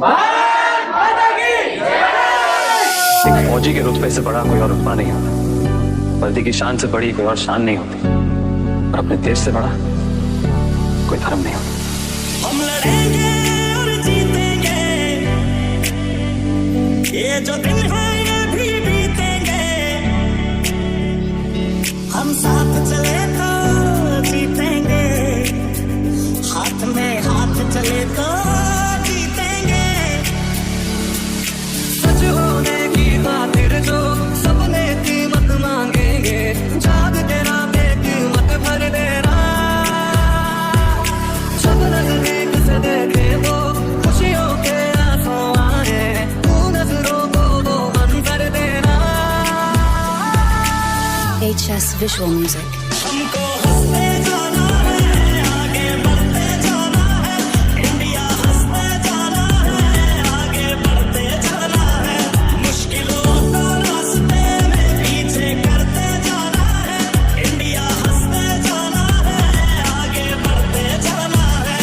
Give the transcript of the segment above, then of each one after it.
एक फौजी के रुतबे से बड़ा कोई और रुतबा नहीं होता। वर्दी की शान से बड़ी कोई और शान नहीं होती, और अपने देश से बड़ा कोई धर्म नहीं होता। हम लड़ेंगे और जीतेंगे, ये जो दिन है ये भी बीतेंगे। हम साथ चले तो जीतेंगे, हाथ में हाथ चले तो जीतेंगे। सच होने की खातिर जो सपने कीमत मांगेंगे, जाग तेरा कीमत भर देना। जब नजदीक से देखे वो खुशियों के आंसू आए, तू नजरों को वो बंद कर देना। HS Visual Music. हमको हंसते जाना है, आगे बढ़ते जाना है। इंडिया हंसते जाना है, आगे बढ़ते जाना है। मुश्किलों को रास्ते में पीछे करते जाना है। इंडिया हंसते जाना है, आगे बढ़ते जाना है।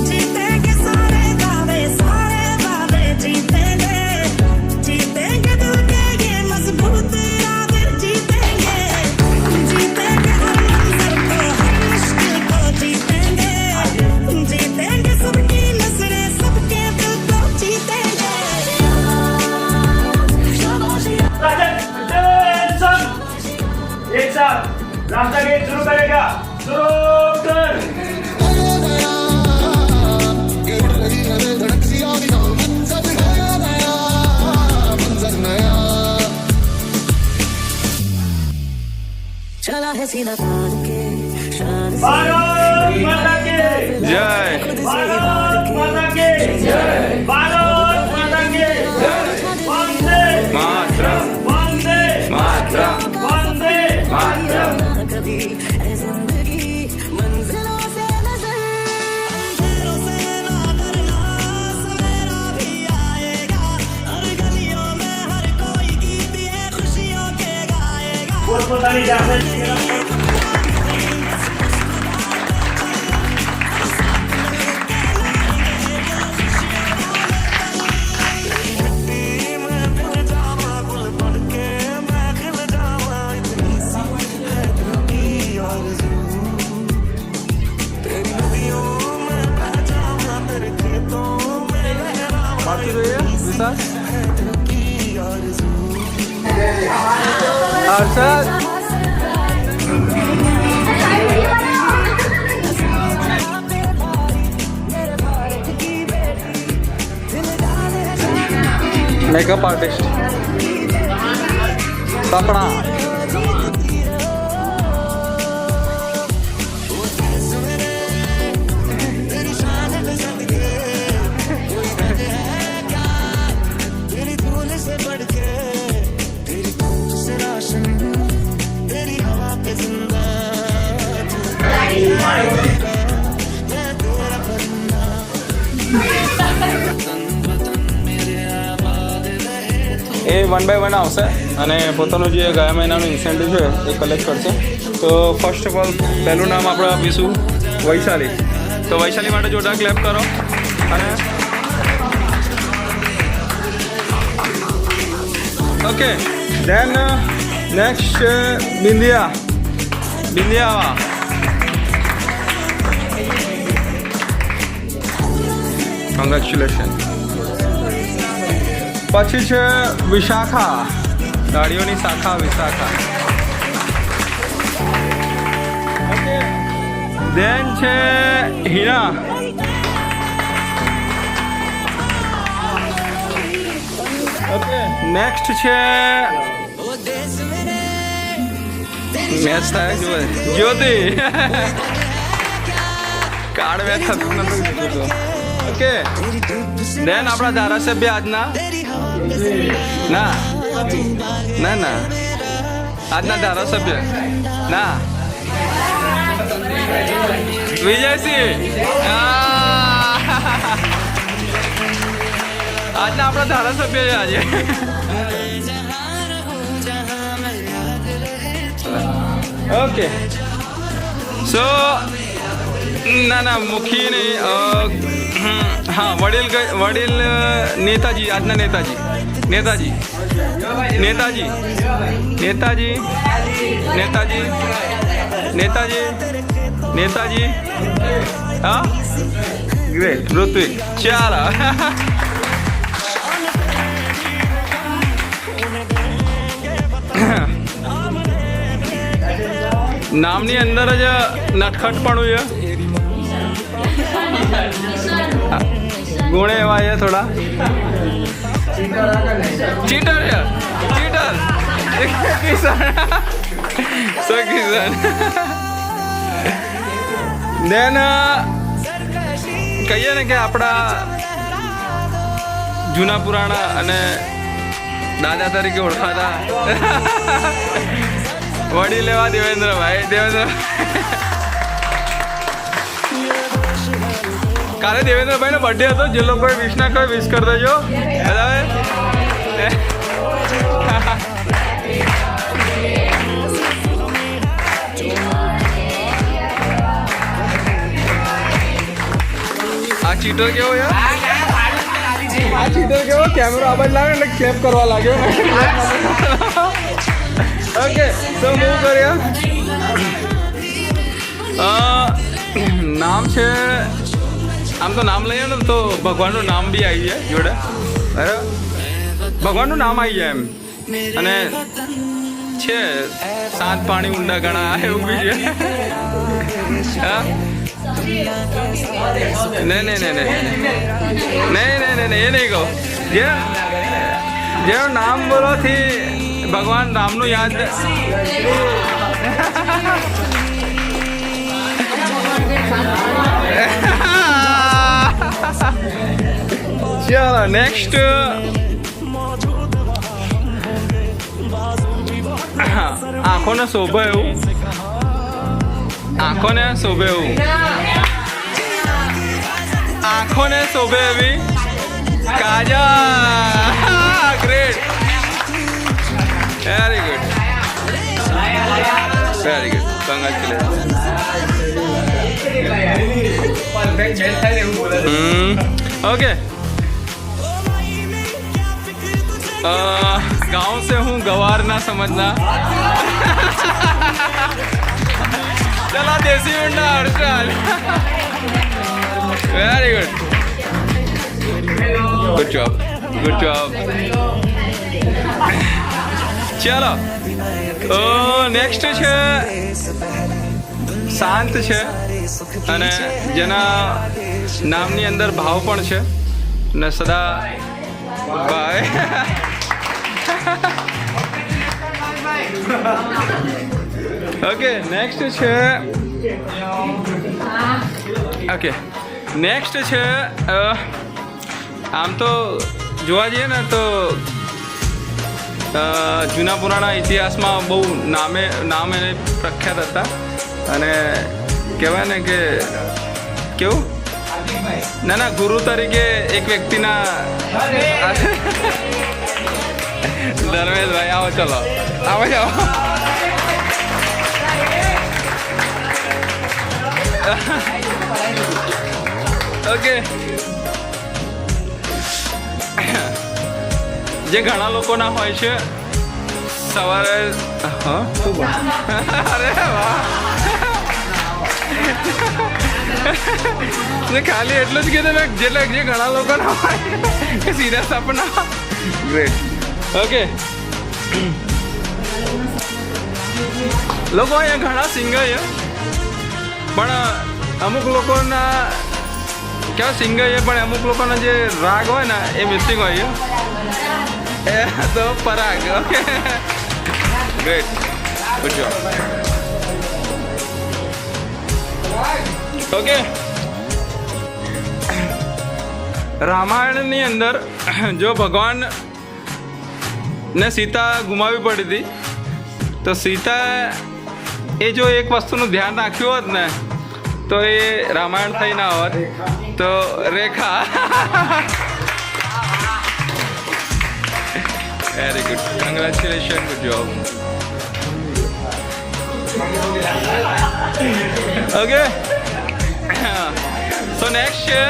जीतेंगे सारे दावे सारे वादे, जीतेंगे जीतेंगे दिल के ये मजबूत इरादे, जीतेंगे जीतेंगे हर मंजर को हर मुश्किल को, जीतेंगे जीतेंगे सबकी नजरें सबके दिल को, जीतेंगे। एक साथ रास्ता गेट शुरू करेगा। शुरू कर। चला है सीना तान के शान से, भारत माता की जय। भारत माता की जय। भारत माता की जय। वंदे मातरम, वंदे मातरम, वंदे मातरम। कभी है जिंदगी मंजिलों से नजर, अंधेरों से ना डरना, सवेरा भी आएगा। हर गलियों में हर कोई गीत ये खुशियों के गाएगा। वो पता नहीं जाते अर्षद मेकअप आर्टिस्ट सपना तेरी धूल से बढ़ के, तेरी धूप से रोशन, तेरी हवा पे जिंदा मैं तेरा बंदा। એ 1 by 1 આવશે અને પોતાનું જે ગયા મહિનાનું ઇન્સેન્ટિવ છે એ કલેક્ટ કરશે. તો ફર્સ્ટ ઓફ ઓલ પહેલું નામ આપણે આપીશું વૈશાલી. તો વૈશાલી માટે જોરદાર ક્લેપ કરો. અને ઓકે દેન નેક્સ્ટ બિંદિયા. બિંદિયા કોંગ્રેચ્યુલેશન. પછી છે વિશાખા, ગાડીઓની શાખા વિશાખા. ઓકે દેન છે હિના. ઓકે નેક્સ્ટ છે મેચ થાય જો જ્યોતિ. કાર્ડ મેચ થતું નતું કીધું તો. ઓકે દેન આપણા ધારાસભ્ય આજના ના ના ના આજના ધારાસભ્ય ના વિજયસિંહ આજના આપણા ધારાસભ્ય છે આજે. ઓકે સો ના મુખી નહીં હા વડીલ નેતાજી આજના નેતાજી નેતાજી નેતાજી નેતાજી નેતાજી નેતાજી નેતાજી હા ગ્રેટ ઋત્વિક ચાલો નામની અંદર જ નટખટપણું છે ગુણ એવા છે થોડા ચીટર છે ચીટર કિશન સો કિશન દેન કહીએ ને કે આપણા જૂના પુરાણા અને દાદા તરીકે ઓળખાતા વડીલ એવા દેવેન્દ્રભાઈ કાલે દેવેન્દ્રભાઈનો બર્થડે હતો. જે લોકોએ વિશ ના કોઈ વિશ કરી દેજો. આ ચીટર કેવો યાર આ ચીટર કેવો કેમેરો આ બાજુ લાગે એટલે ક્લેપ કરવા લાગ્યો. ઓકે તો મૂવ કરીએ. નામ છે આમ તો નામ લઈએ ને તો ભગવાનનું નામ બી આવી જાય જોડે. બરાબર ભગવાનનું નામ આવી જાય એમ અને છે સાત પાણી ઊંડા ઘણા એવું બી છે. હા નહીં એ નહીં કહું જે નામ બોલોથી ભગવાન રામનું યાદ ચાલો નેક્સ્ટ આંખોને શોભે એવું આંખોને શોભે એવું આંખોને શોભે એવી કાજલ great very good congratulation. Okay गांव से हूँ गवार ना समझना. चला देसी मुंडा हर्षल वेरी गुड जॉब चलो નેક્સ્ટ છે શાંત છે અને જેના નામની અંદર ભાવ પણ છે ને સદા ભાઈ ઓકે નેક્સ્ટ છે આમ તો જોવા જઈએ ને તો જૂના પુરાણા ઇતિહાસમાં બહુ નામ એને પ્રખ્યાત હતા અને કહેવાય ને કે કેવું ના ગુરુ તરીકે એક વ્યક્તિના ધર્મેશભાઈ આવો ચલો આવો જાઓ. ઓકે જે ઘણા લોકોના હોય છે સવારે અરે વાહ ખાલી એટલું જ કીધું મેં જે ઘણા લોકોના હોય કે સિરિયસ આપણા ગ્રેટ. ઓકે લોકો અહીંયા ઘણા સિંગર છે પણ અમુક લોકોના કેવા સિંગર છે પણ અમુક લોકોના જે રાગ હોય ને એ મિસિંગ હોય છે તો Parag. Okay great good job. Okay રામાયણની અંદર જો ભગવાન ને સીતા ગુમાવી પડી હતી તો સીતા એ જો એક વસ્તુનું ધ્યાન રાખ્યું હોત ને તો એ રામાયણ થઈ ના હોત. તો Rekha very good, congratulation, good job. Okay, so next છે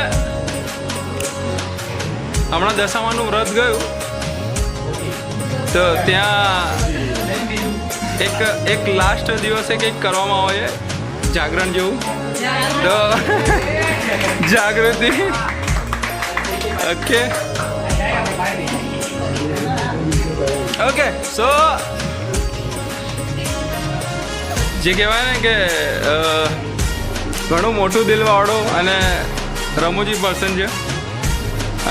હમણાં દશામાનું વ્રત ગયું તો ત્યાં એક લાસ્ટ દિવસે કંઈક કરવામાં આવે છે જાગરણ જેવું. તો જાગૃતિ. ઓકે ઓકે, સો જે કહેવાય ને કે ઘણું મોટું દિલવાળો અને રમૂજી પર્સન છે.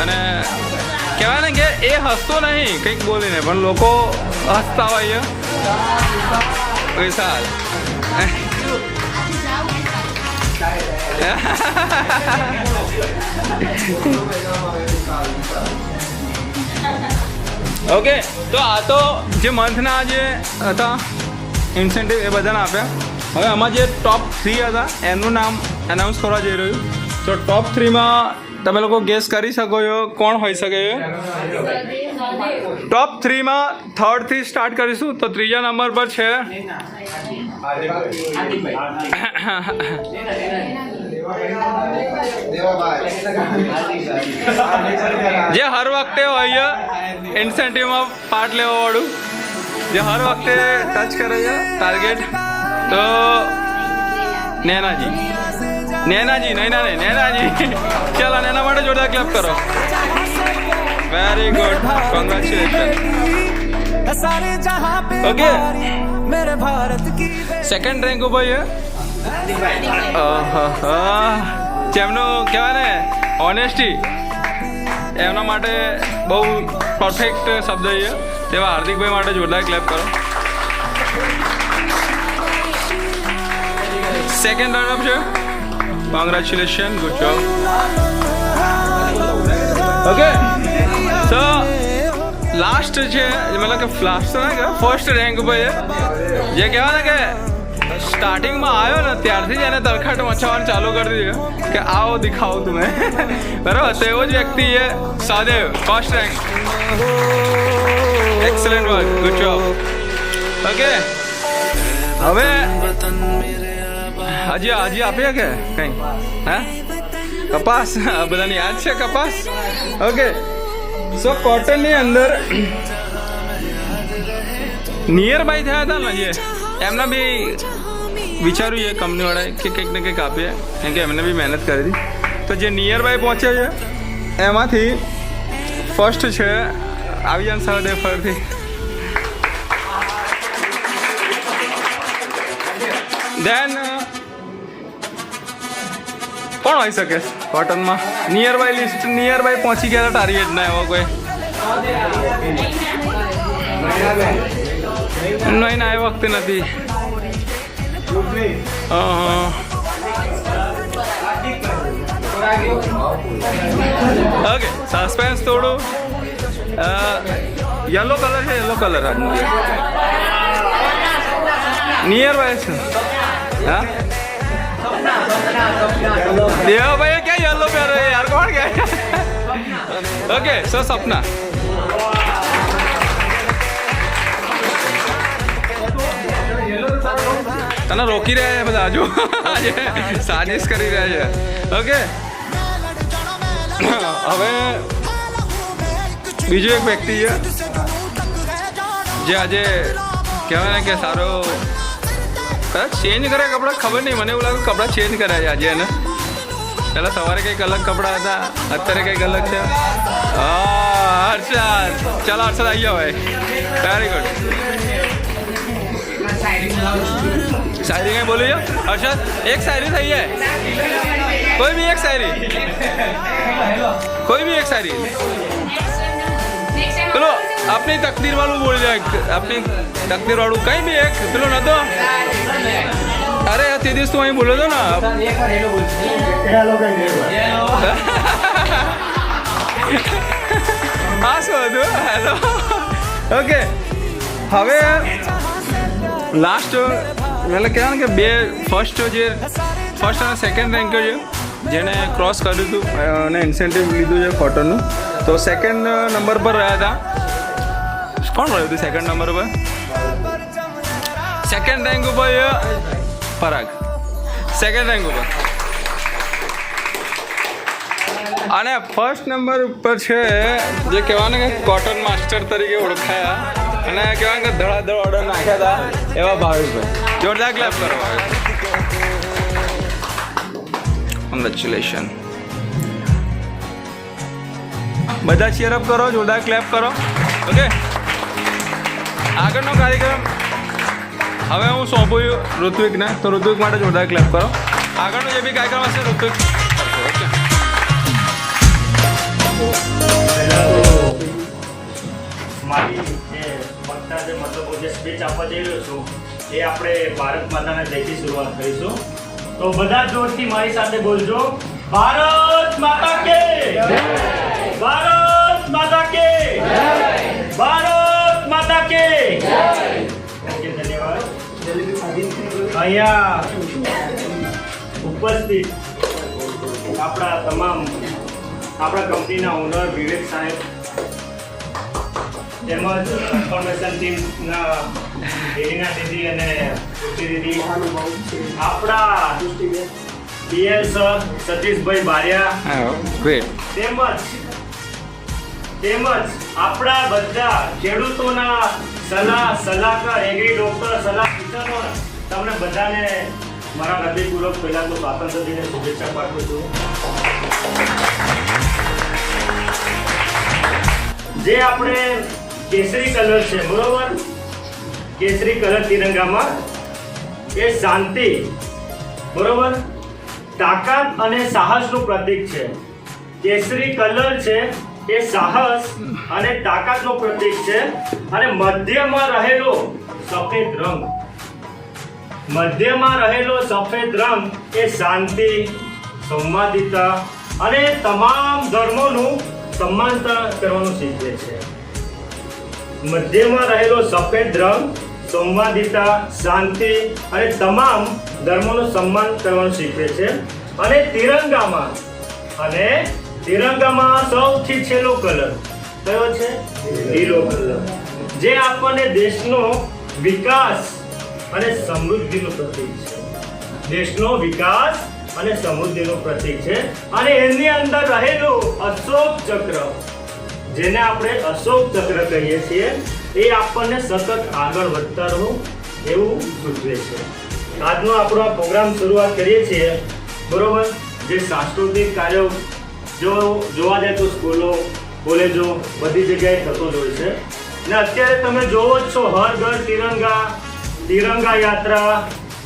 અને કહેવાય ને કે એ હસતો નહીં કંઈક બોલીને, પણ લોકો હસતા હોય છે. વિશાલ ઓકે, તો આ તો જે મંથના જે હતા ઇન્સેન્ટિવ એ બધાને આપ્યા. હવે આમાં જે ટોપ 3 હતા એનું નામ એનાઉન્સ કરવા જઈ રહ્યું. તો ટોપ 3માં તમે લોકો ગેસ કરી શકો છો કોણ હોઈ શકે છે. ટોપ 3માં 3rd થી સ્ટાર્ટ કરીશું. તો ત્રીજા નંબર પર છે જે હર વખતે હોય ઇન્સેન્ટિવમાં પાર્ટ લેવા વાળું, જે હર વખતે ટચ કરે છે ટાર્ગેટ. તો નૈનાજી ચાલો એના માટે જોરદાર ક્લેપ કરો. Very good, congratulation. Okay, second rank ઉપર છે જેમનું કહેવાય ને ઓનેસ્ટી, એમના માટે બહુ પરફેક્ટ શબ્દ છે તેવા હાર્દિકભાઈ માટે જોરદાર ક્લેપ કરો. સેકન્ડ રનઅપ છે. Congratulation, good job. ઓકે, તો લાસ્ટ છે મતલબ કે ફર્સ્ટ રેન્ક ઉપર છે જે કહેવાય ને કે સ્ટાર્ટિંગમાં આવ્યો ને ત્યારથી જ એને તરખાટ મચાવવાનું ચાલુ કરી દીધું કે આવો દિખાવો તમે. બરાબર, તો એવો જ વ્યક્તિ છે Sadev, first rank. Excellent work, good job. Okay, હવે હજી આપીએ કે કંઈ? હા, કપાસ બધાને યાદ છે કપાસ. ઓકે, સો કોટનની અંદર નિયર બાય થયા હતા ને જે એમના બી વિચાર્યું છે કંપનીવાળાએ કે કંઈક ને કંઈક આપીએ, કેમ કે એમને બી મહેનત કરી હતી. તો જે નિયર બાય પહોંચે છે એમાંથી ફર્સ્ટ છે આવી જાય સહદેવ ફરથી. દેન કોણ હોઈ શકે કોટનમાં nearby list, nearby પહોંચી ગયા ટાર્ગેટ ના એવો કોઈ નહીં ના એ વખતે નથી. ઓકે, સસ્પેન્સ થોડું. યલો કલર છે, યલો કલર નિયર બાય છે. હા, દેવા ભાઈ क्या येलो પહેરે યાર, કોણ કે? ઓકે, સો સપના. તને રોકી રહ્યા છે બધા, હજુ આજે સાજિશ કરી રહ્યા છે. ઓકે, હવે બીજો એક વ્યક્તિ છે જે આજે કહેવાય ને કે સારો ચેન્જ કરે કપડાં, ખબર નહીં, મને એવું લાગે કપડાં ચેન્જ કર્યા છે આજે એને. પહેલાં સવારે કંઈક અલગ કપડાં હતા, અત્યારે કંઈક અલગ છે. હર્ષદ, ચાલો હર્ષદ આવી જાઓ ભાઈ. Very good. શાયરી કંઈ બોલી જાઓ હર્ષદ, એક શાયરી થઈ જાય, કોઈ બી એક શાયરી, કોઈ બી એક શાયરી. પેલો આપની તકદીર વાળું બોલી જાય, આપની તકદીર વાળું કંઈ બી એક. પેલો નતો, અરે તે દિવસ તું અહીં બોલ્યો હતો ને. હા, શું હતું? હેલો. ઓકે, હવે લાસ્ટ એટલે કહેવાય ને કે બે ફર્સ્ટ અને સેકન્ડ રેન્ક છે જેને ક્રોસ કર્યું હતું અને ઇન્સેન્ટિવ લીધું છે કોટનનું. તો સેકન્ડ નંબર પર રહ્યા હતા. કોણ રહ્યું હતું સેકન્ડ નંબર પર? સેકન્ડ રેન્ક ઉપર પરાગ, સેકન્ડ રેન્ક ઉપર. અને ફર્સ્ટ નંબર ઉપર છે જે કહેવાય કે કોટન માસ્ટર તરીકે ઓળખાયા અને કહેવાય કે ધડાધડ ઓર્ડર નાખ્યા હતા એવા ભાવેશભાઈ. જોરદાર ક્લેપ કરો. કોંગ્રેચ્યુલેશન. બધા ચીયર અપ કરો, જોરદાર ક્લેપ કરો. ઓકે, આગળનો કાર્યક્રમ હવે હું સોંપું ઋત્વિકને, તો ઋત્વિક માટે જોરદાર ક્લેપ કરો. આગળનો જે બી કાર્યક્રમ હશે ઋત્વિક કરશે. ઓકે, મારી જે વક્તા જે મતલબ જે સ્પીચ આપવા જઈ રહ્યો છું એ આપણે ભારત માતાના જયથી શરૂઆત કરીશું. તો બધા જોરથી મારી સાથે બોલજો, ભારત માતા કે ભારત માતા કે ભારત માતા કે. ઓકે, ધન્યવાદ. અહીંયા ઉપસ્થિત આપણા તમામ આપણા કંપનીના ઓનર વિવેક સાહેબ તેમજ ઇન્ફોર્મેશન ટીમના એલિના દીદી અને કૃતિ દીદી, આપણા PL sir Satishbhai Bariya, great. તેમજ આપણા બધા ખેડૂતોના સલાહકાર એગ્રી ડોક્ટર સલાહ સૂચનો, તમને બધાને મારા હૃદયપૂર્વક પહેલા તો સ્વાતંત્ર્ય દિને શુભેચ્છા પાઠવું છું. જે આપણે કેસરી કલર છે, બરોબર, કેસરી કલર તિરંગામાં એ શાંતિ, બરોબર, તાકાત અને સાહસનું પ્રતીક છે. કેસરી કલર છે એ સાહસ અને તાકાતનું પ્રતીક છે. અને મધ્યમાં રહેલો સફેદ રંગ એ શાંતિ, સંવાદિતા અને તમામ ધર્મોનું સન્માન કરવાનું શીખવે છે. મધ્યમાં રહેલો સફેદ રંગ સંવાદિતા, શાંતિ અને તમામ ધર્મોનું સન્માન કરવાનું શીખવે છે. અને તિરંગામાં સૌથી છેલ્લો કલર કયો છે? લીલો કલર, જે આપણને દેશનો વિકાસ અને સમૃદ્ધિનું પ્રતીક છે. દેશનો વિકાસ અને સમૃદ્ધિનું પ્રતીક છે. અને એની અંદર રહેલું અશોક ચક્ર, જેને આપણે અશોક ચક્ર કહીએ છીએ, એ આપણને સતત આગળ વધતા રહો એવું સૂચવે છે. આજનો આપણો આ પ્રોગ્રામ શરૂઆત કરીએ છીએ, બરોબર. જે સાંસ્કૃતિક કાર્યો જોવા જાય તો સ્કૂલો, કોલેજો, બધી જગ્યાએ થતો જ હોય છે. ને અત્યારે તમે જોવો જ છો, હર ઘર તિરંગા યાત્રા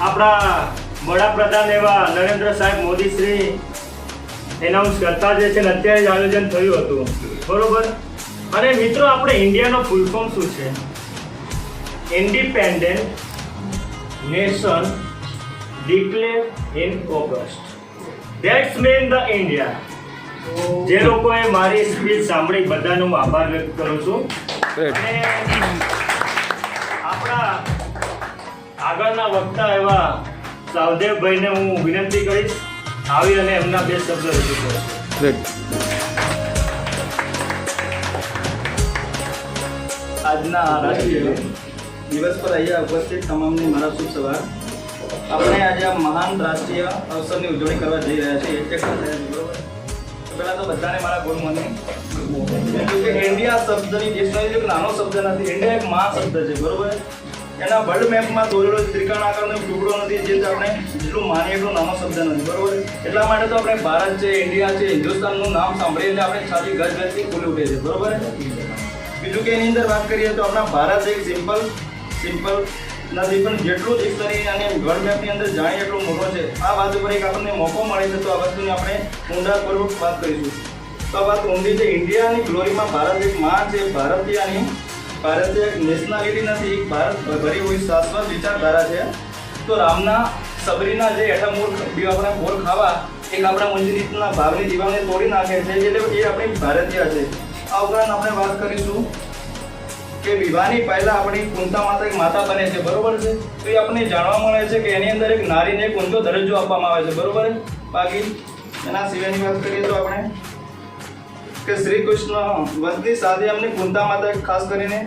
આપણા વડાપ્રધાન એવા નરેન્દ્ર સાહેબ મોદી શ્રી એનાઉન્સ કરતા જે છે ને અત્યારે જ આયોજન થયું હતું, બરોબર. અને મિત્રો, આપણે ઇન્ડિયાનો ફૂલ ફોર્મ શું છે? Independent nation declare in August. That's mean the India. જે લોકોએ મારી સ્પીચ સાંભળી બધાનો હું આભાર વ્યક્ત કરું છું. અને આપણા આગળના વક્તા એવા સાવદેવભાઈને હું વિનંતી કરીશ આવી અને એમના બે શબ્દ રજૂ કરશે. આજના રાષ્ટ્રીય દિવસ પર અહીંયા ઉપસ્થિત તમામને મારા શુભ સવાર. આપણે આજે આ મહાન રાષ્ટ્રીય અવસરની ઉજવણી કરવા જઈ રહ્યા છીએ. પહેલાં તો બધાને મારા ગુડ મોર્નિંગ. ઇન્ડિયા શબ્દની ડિક્શનરી નાનો શબ્દ નથી. ઇન્ડિયા એક મહા શબ્દ છે, બરોબર. એના વર્લ્ડ મેપમાં દોરેલો ત્રિકોણ આકારનો ટુકડો નથી, જે આપણે જેટલું માનીએ એટલો નાનો શબ્દ નથી, બરોબર. એટલા માટે તો આપણે ભારત છે, ઇન્ડિયા છે, હિન્દુસ્તાનનું નામ સાંભળીએ એટલે આપણે છાતી ગજગજથી ખુલી ઉઠે છે, બરોબર. બીજું કે એની અંદર વાત કરીએ તો આપણા ભારત એક સિમ્પલ નથી, પણ જેટલું ડિક્શનરી અને વર્લ્ડ મેપની અંદર જાણીએ એટલું મોટો છે. આ વાત ઉપર એક આપણને મોકો મળે છે, તો આ વસ્તુની આપણે ઊંડાણપૂર્વક વાત કરીશું. તો આ વાત ઊંડી છે. ઇન્ડિયાની ગ્લોરીમાં ભારત એક માં છે. ભારતીય એક નેશનાલિટી નથી, ભારત ભરી હોય શાશ્વત વિચારધારા છે. તો રામના સબરીના જે હેઠા મૂળ આપણે બોલ ખાવા એક આપણા મંજિલના ભાવની દીવાને તોડી નાખે છે, એટલે એ આપણી ભારતીય છે. આ ઉપરાંત આપણે વાત કરીશું કે કે વિવાહની પહેલા આપણી કુંતા માતા એક માતા બને છે, બરોબર છે? તો એ આપણને જાણવા મળે છે કે એની અંદર એક નારીને એક ઊંચો દરજ્જો આપવામાં આવે છે, બરોબર છે? બાકી એના સિવાયની વાત કરીએ તો આપણે કે શ્રી કૃષ્ણ વંશની સાથે અમને કુંતા માતા ખાસ કરીને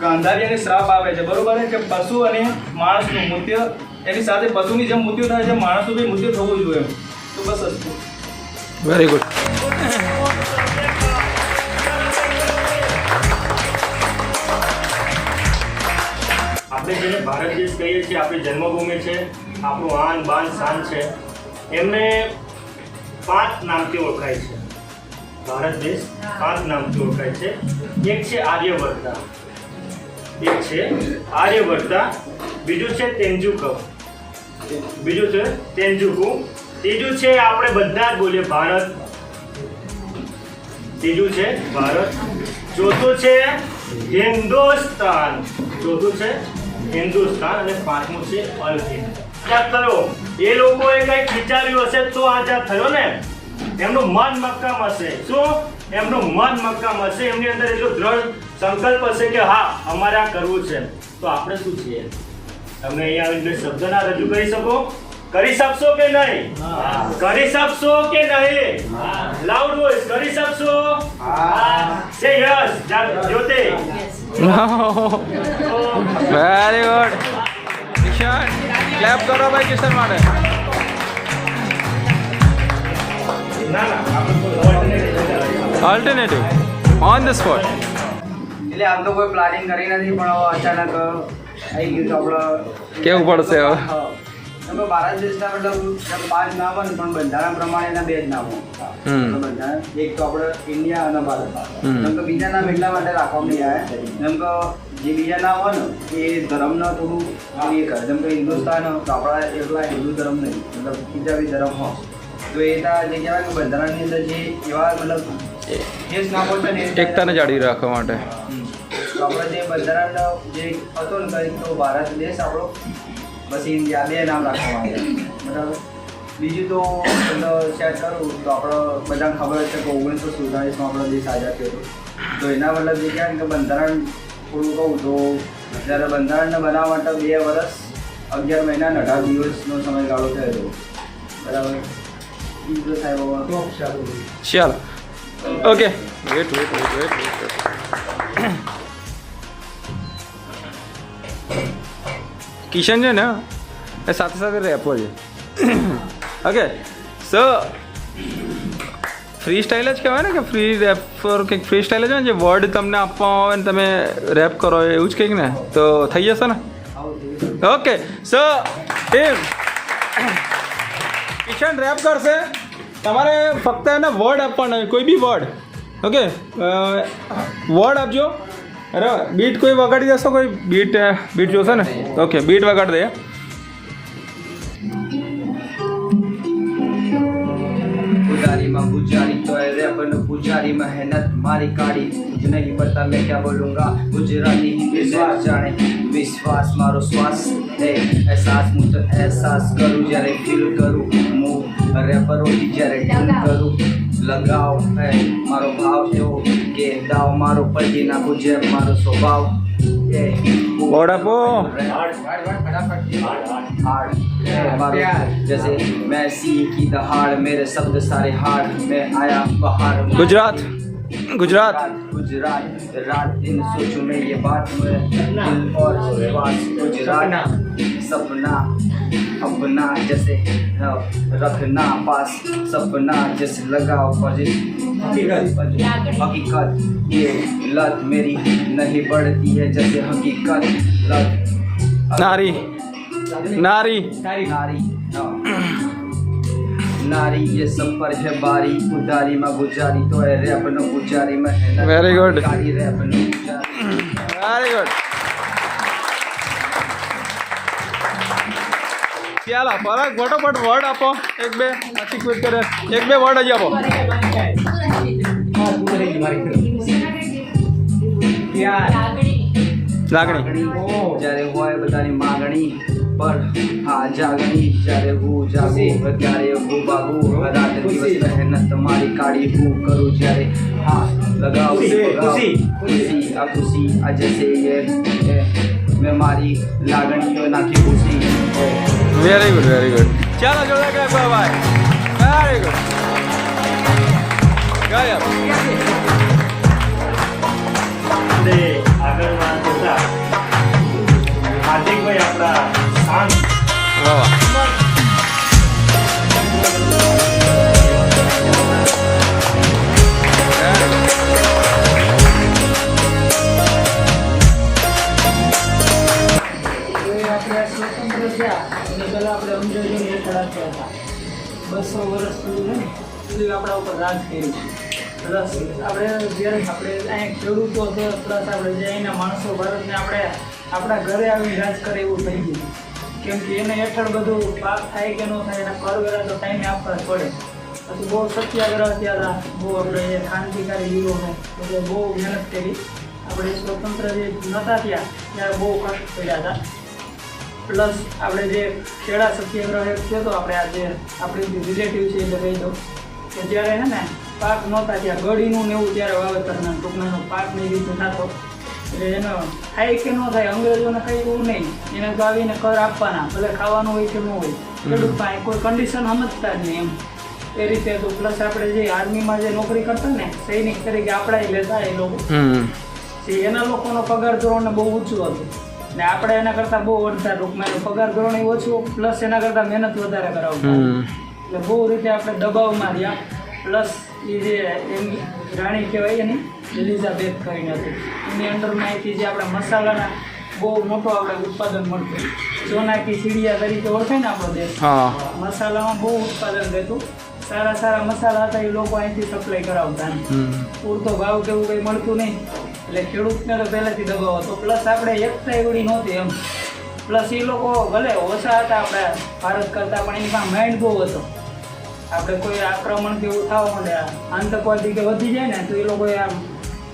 ગાંધારી અને શ્રાપ આવે છે, બરોબર છે? કે પશુ અને માણસનું મૃત્યુ એની સાથે પશુની જેમ મૃત્યુ થાય છે, માણસનું બી મૃત્યુ થવું જોઈએ. તો બસ હતું. Very good. આપણે જેને ભારત દેશ કહીએ છીએ, આપણી જન્મભૂમિ છે, આપણું આન બાન શાન છે, એમને 5 નામથી ઓળખાય છે. ભારત દેશ 5 નામથી ઓળખાય છે. એક છે આર્યવર્તા, બીજું છે તેંજુકમ, બીજું છે તેંજુકુ, ત્રીજું છે આપણે બધા જ બોલીએ ભારત, ત્રીજું છે ભારત, ચોથું છે હિન્દુસ્તાન, અને 5મું છે અલહિંદ. આઝાદ થયો એ લોકોએ કંઈક વિચાર્યું હશે તો આઝાદ થયો ને. એમનું મન મક્કમ હશે. શું? એમનું મન મક્કમ હશે. એમની અંદર એટલો દ્રઢ સંકલ્પ હશે કે હા અમારે આ કરવું છે. તો આપણે શું છીએ? તમે અહીંયા આવીને શબ્દ ના રજૂ કરી શકો? કરી શકશો કે નહીં? કરી શકશો કે નહીં? લાઉડ વોઇસ કરી શકશો? Say yes. Jyoti very good. Kishan clap કરો ભાઈ કિશન માટે. Alternative on the spot. એટલે આમ તો કોઈ પ્લાનિંગ કરી નથી, પણ હવે અચાનક આવી ગયું તો આપણે કેવું પડશે હવે? એમ તો ભારત દેશના મતલબ 5 નામ હોય ને, પણ બંધારણ પ્રમાણે એના 2 જ નામો. બંધારણ એક તો આપણે ઇન્ડિયા અને ભારત. એમ તો બીજા નામ એટલા માટે રાખવામાં નહીં આવે, એમ તો જે બીજા નામ હોય ને એ ધર્મનો થોડું એ કરે. જેમ કે હિન્દુસ્તાન તો આપણા એટલા હિન્દુ ધર્મ નહીં, મતલબ બીજા બી ધર્મ હોય તો એ જે કહેવાય કે બંધારણની અંદર જે એવા મતલબ દેશ નામો છે ને એકતાને જાળવી રાખવા માટે. તો આપણે જે બંધારણ જે હતો ને કંઈક તો ભારત દેશ આપણો, પછી ઇન્ડિયા 2 નામ રાખવામાં આવ્યા, બરાબર. બીજું તો સેટ કરું તો આપણે બધાને ખબર જ છે કે 1947માં આપણો દેશ આઝાદ થયો હતો. તો એના મતલબ જે કહેવાય કે બંધારણ થોડું કહું તો જ્યારે બંધારણને બનાવવા માટે 2 વર્ષ 11 મહિના અને 18 દિવસનો સમયગાળો થયો હતો, બરાબર. બીજું સાહેબ ચાલો ઓકે. વેટ. કિશન છે ને એ સાથે સાથે રેપો છે. ઓકે સો ફ્રી સ્ટાઇલ જ કહેવાય ને, કે ફ્રી રેપ કંઈક ફ્રી સ્ટાઇલ જ હોય ને, જે વર્ડ તમને આપવામાં આવે ને તમે રેપ કરો એવું જ કંઈક ને, તો થઈ જશે ને? ઓકે સો ટીમ કિશન રેપ કરશે. તમારે ફક્ત એને વર્ડ આપવાના, કોઈ બી વર્ડ. ઓકે વર્ડ આપજો. અરે બીટ કોઈ વગાડી દેશો? કોઈ બીટ જોશે ને? ઓકે બીટ વગાડી દઈએ. पुजारी में पुजारी तो है रेपन पुजारी मेहनत मारी काढ़ी मुझे नहीं पता मैं क्या बोलूँगा गुजराती हिंदी श्वास जाने विश्वास मारो श्वास है एहसास मुझे एहसास करूँ जरे फील करूँ मुँह रेपरों की जरे ट्यून करूँ लगाओ है मारो भाव जो के दाव मारो पलटी ना गुजर मारो स्वभाव जैसे मैं सी की दहाड़ मेरे शब्द सारे हार में आया बाहर गुजरात गुजरात गुजरात रात दिन सोचूं मैं ये बात में दिल और श्वास गुजरात सपना अपना जैसे रखना पास सपना जैसे लगाओ पर हकीकत ये लत मेरी नहीं बढ़ती है जैसे हकीकत लत नारी नारी नारी नारी ये सब पर है बारी उदारी में गुजारी तो है रैप न गुजारी में है वेरी गुड रैप न गुजारी वेरी गुड ચાલો ફરક ફટોફટ વર્ડ આપો એક બે આથી ક્વિક કરે એક બે વર્ડ જ આપો લાગણી જ્યારે હોય બધાની માગણી પર આ જાગની જ્યારે હું જાગું ત્યારે હું ભાગું રાત દિવસ મહેનત મારી કાઢી હું કરું જ્યારે હા લગાવું ખુશી આ ખુશી આજે છે એ મેં મારી લાગણીઓ નાખી ખુશી વેરી ગુડ વેરી ગુડ. ચાલો જોરદાર ક્લેપ કરો ભાઈ. Very good. ગાયબ. અને આગળ વાત કરતા હાર્દિકભાઈ આપણા શાંત વાહ વાહ. આપણે સ્વતંત્ર થયા અને પહેલાં આપણે અંગ્રેજોને હેઠળ આપ્યા હતા 200 વર્ષ સુધી આપણા ઉપર રાજ કર્યું. પ્લસ આપણે જ્યારે આપણે અહીંયા ખેડૂતો છે પ્લસ આપણે જે અહીંના માણસો ભારતને આપણે આપણા ઘરે આવી રાજ કરે એવું થઈ ગયું. કેમ કે એને હેઠળ બધું પાક થાય કે ન થાય એના કરવેરા તો ટાઈમે આપવા જ પડે. પછી બહુ સત્યાગ્રહ થયા હતા, બહુ આપણે ક્રાંતિકારી વીરોને બધે બહુ મહેનત કરી. આપણે સ્વતંત્ર જે નહોતા થયા ત્યારે બહુ કષ્ટ પડ્યા હતા. પ્લસ આપણે જે ખેડા સત્યાગ્રહ થયો હતો આપણે આ જે આપણી રિલેટિવ છે એટલે કહી દઉં કે જ્યારે છે ને પાક નહોતા ત્યાં ગળીનું ને એવું ત્યારે વાવેતરના ટૂંકમાં એનો પાક ની રીતે થતો એટલે એનો થાય કે ન થાય અંગ્રેજોને કંઈ એવું નહીં, એને તો આવીને કર આપવાના ભલે ખાવાનું હોય કે ન હોય, ખેડૂત પાસે કોઈ કન્ડિશન સમજતા જ નહીં એમ એ રીતે હતું. પ્લસ આપણે જે આર્મીમાં જે નોકરી કરતા ને સૈનિક તરીકે આપણા લેતા એ લોકો એના લોકોનો પગાર ધોરણ બહુ ઊંચું હતું ને આપણે એના કરતાં બહુ અડધા ટૂંકમાં એનો પગાર ધોરણ ઓછું પ્લસ એના કરતાં મહેનત વધારે કરાવતા એટલે બહુ રીતે આપણે દબાવમાં રહ્યા. પ્લસ એ જે એની રાણી કહેવાય એની એલિઝાબેથ કરીને હતી એની અંડરમાં અહીંથી જે આપણે મસાલાના બહુ મોટો આપણે ઉત્પાદન મળતું. સોનાકી સીડિયા તરીકે ઓળખાય ને આપણો દેશ, મસાલામાં બહુ ઉત્પાદન રહેતું. સારા સારા મસાલા હતા એ લોકો અહીંથી સપ્લાય કરાવતા. પૂરતો ભાવ કે એવું કંઈ મળતું નહીં એટલે ખેડૂતને તો પહેલેથી દબાવ હતો. પ્લસ આપણે એકતા એવડી નહોતી એમ. પ્લસ એ લોકો ભલે ઓછા હતા આપણે ભારત કરતાં પણ એની પાસે માઇન્ડ બહુ હતો. આપણે કોઈ આક્રમણ કે એવું થવા માંડે આતંકવાદી કે વધી જાય ને તો એ લોકોએ આમ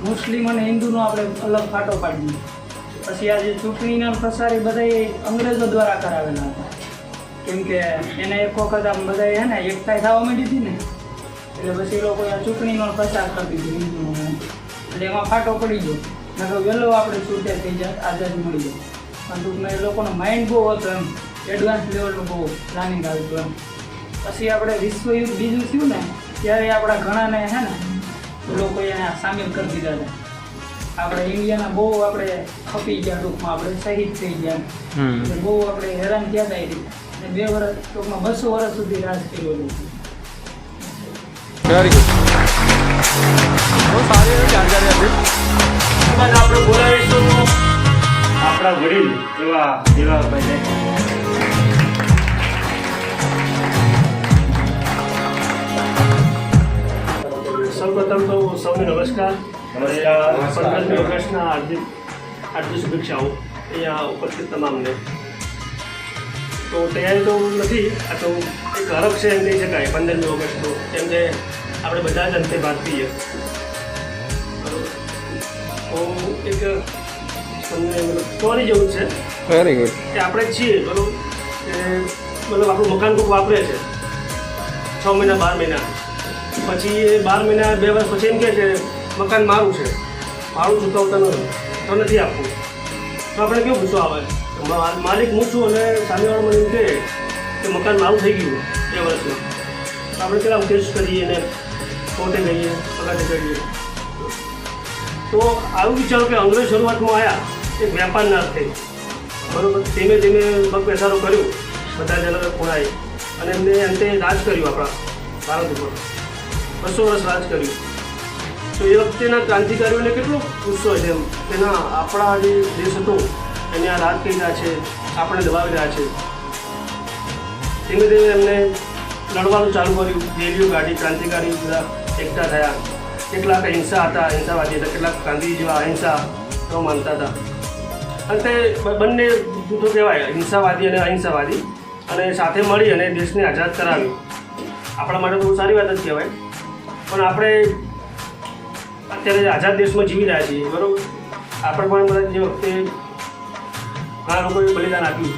મુસ્લિમ અને હિન્દુનો આપણે અલગ ફાટો પાડી દીધો. પછી આ જે ચૂંટણીના પ્રસાર એ બધા અંગ્રેજો દ્વારા કરાવેલા હતા. કેમ કે એને એક વખત આમ બધા હે ને એકતા થવા માંડી હતી ને એટલે પછી એ લોકોએ આ ચૂંટણીનો પ્રચાર કરી દીધો હિન્દુનો એટલે એમાં ફાટો પડી ગયો. નકર વહેલો આપણે છૂટે થઈ જાય આઝાદી મળી જાય. પણ ટૂંકમાં એ લોકોનો માઇન્ડ બહુ હતો એમ, એડવાન્સ લેવલનું બહુ પ્લાનિંગ આવ્યું એમ. પછી આપણે વિશ્વયુદ્ધ બીજું થયું ને ત્યારે આપણા ઘણાને હે ને લોકોએ એને સામેલ કરી દીધા હતા. આપણે ઇન્ડિયાના બહુ આપણે ખપી ગયા ટૂંકમાં આપણે શહીદ થઈ ગયા એટલે બહુ આપણે હેરાન થયા હતા અને 2 વર્ષ ટૂંકમાં 200 વર્ષ સુધી રાજ કર્યું. Very good. બહુ સારી એવી જાણકારી હતી. આપણે બોલાવીશું આપણા વડીલ એવા દેવાભાઈને. સૌપ્રથમ તો સૌને નમસ્કાર. 15મી ઓગસ્ટના હાર્દિક શુભેચ્છાઓ અહીંયા ઉપસ્થિત તમામને. તો તૈયારી તો નથી, આ તો એક હરખ છે એમ કહી શકાય 15મી ઓગસ્ટ તો, કેમ કે આપણે બધા જ અંતે ભારતીય. બરોબર, તો એક તમને સ્ટોરી જેવું છે વેરી ગુડ કે આપણે છીએ બરોબર કે મતલબ આપણું મકાન કોઈક વાપરે છે 6 મહિના 12 મહિના પછી એ 12 મહિના 2 વર્ષ પછી એમ કહે કે મકાન મારું છે, ભાડું ચૂકવતા નથી આપવું. તો આપણે કેવું ગુસ્સો આવે, માલિક હું છું અને સામેવાળો મને એમ કહે કે મકાન મારું થઈ ગયું 2 વર્ષમાં, તો આપણે પેલા ટેસ્ટ કરીએ ને કોર્ટે ગઈએ પગાર કરીએ. તો આવું વિચારો કે અંગ્રેજ શરૂઆતમાં આવ્યા એક વ્યાપારના અર્થે બરાબર, ધીમે ધીમે પગ પેસારો કર્યો બધા જ અલગ ખૂણાએ અને એમને અંતે રાજ કર્યું આપણા ભારત ઉપર 200 વર્ષ રાજ કર્યું. તો એ વખતેના ક્રાંતિકારીઓને કેટલો ગુસ્સો છે એમ કે ના આપણા જે દેશ હતો એને આ રાજ કરી રહ્યા છે, આપણે દબાવી રહ્યા છે. ધીમે ધીમે એમને લડવાનું ચાલુ કર્યું, રેલીઓ ગાડી, ક્રાંતિકારી બધા એકઠા થયા. કેટલાક અહિંસા હતા, અહિંસાવાદી હતા, કેટલાક ગાંધીજી જેવા અહિંસા તો માનતા હતા. અંતે બંને જૂથો કહેવાય, હિંસાવાદી અને અહિંસાવાદી, અને સાથે મળી અને દેશને આઝાદ કરાવ્યો. આપણા માટે બહુ સારી વાત જ કહેવાય. પણ આપણે અત્યારે આઝાદ દેશમાં જીવી રહ્યા છીએ બરાબર. આપણે પણ બધા જે વખતે ઘણા લોકોએ બલિદાન આપ્યું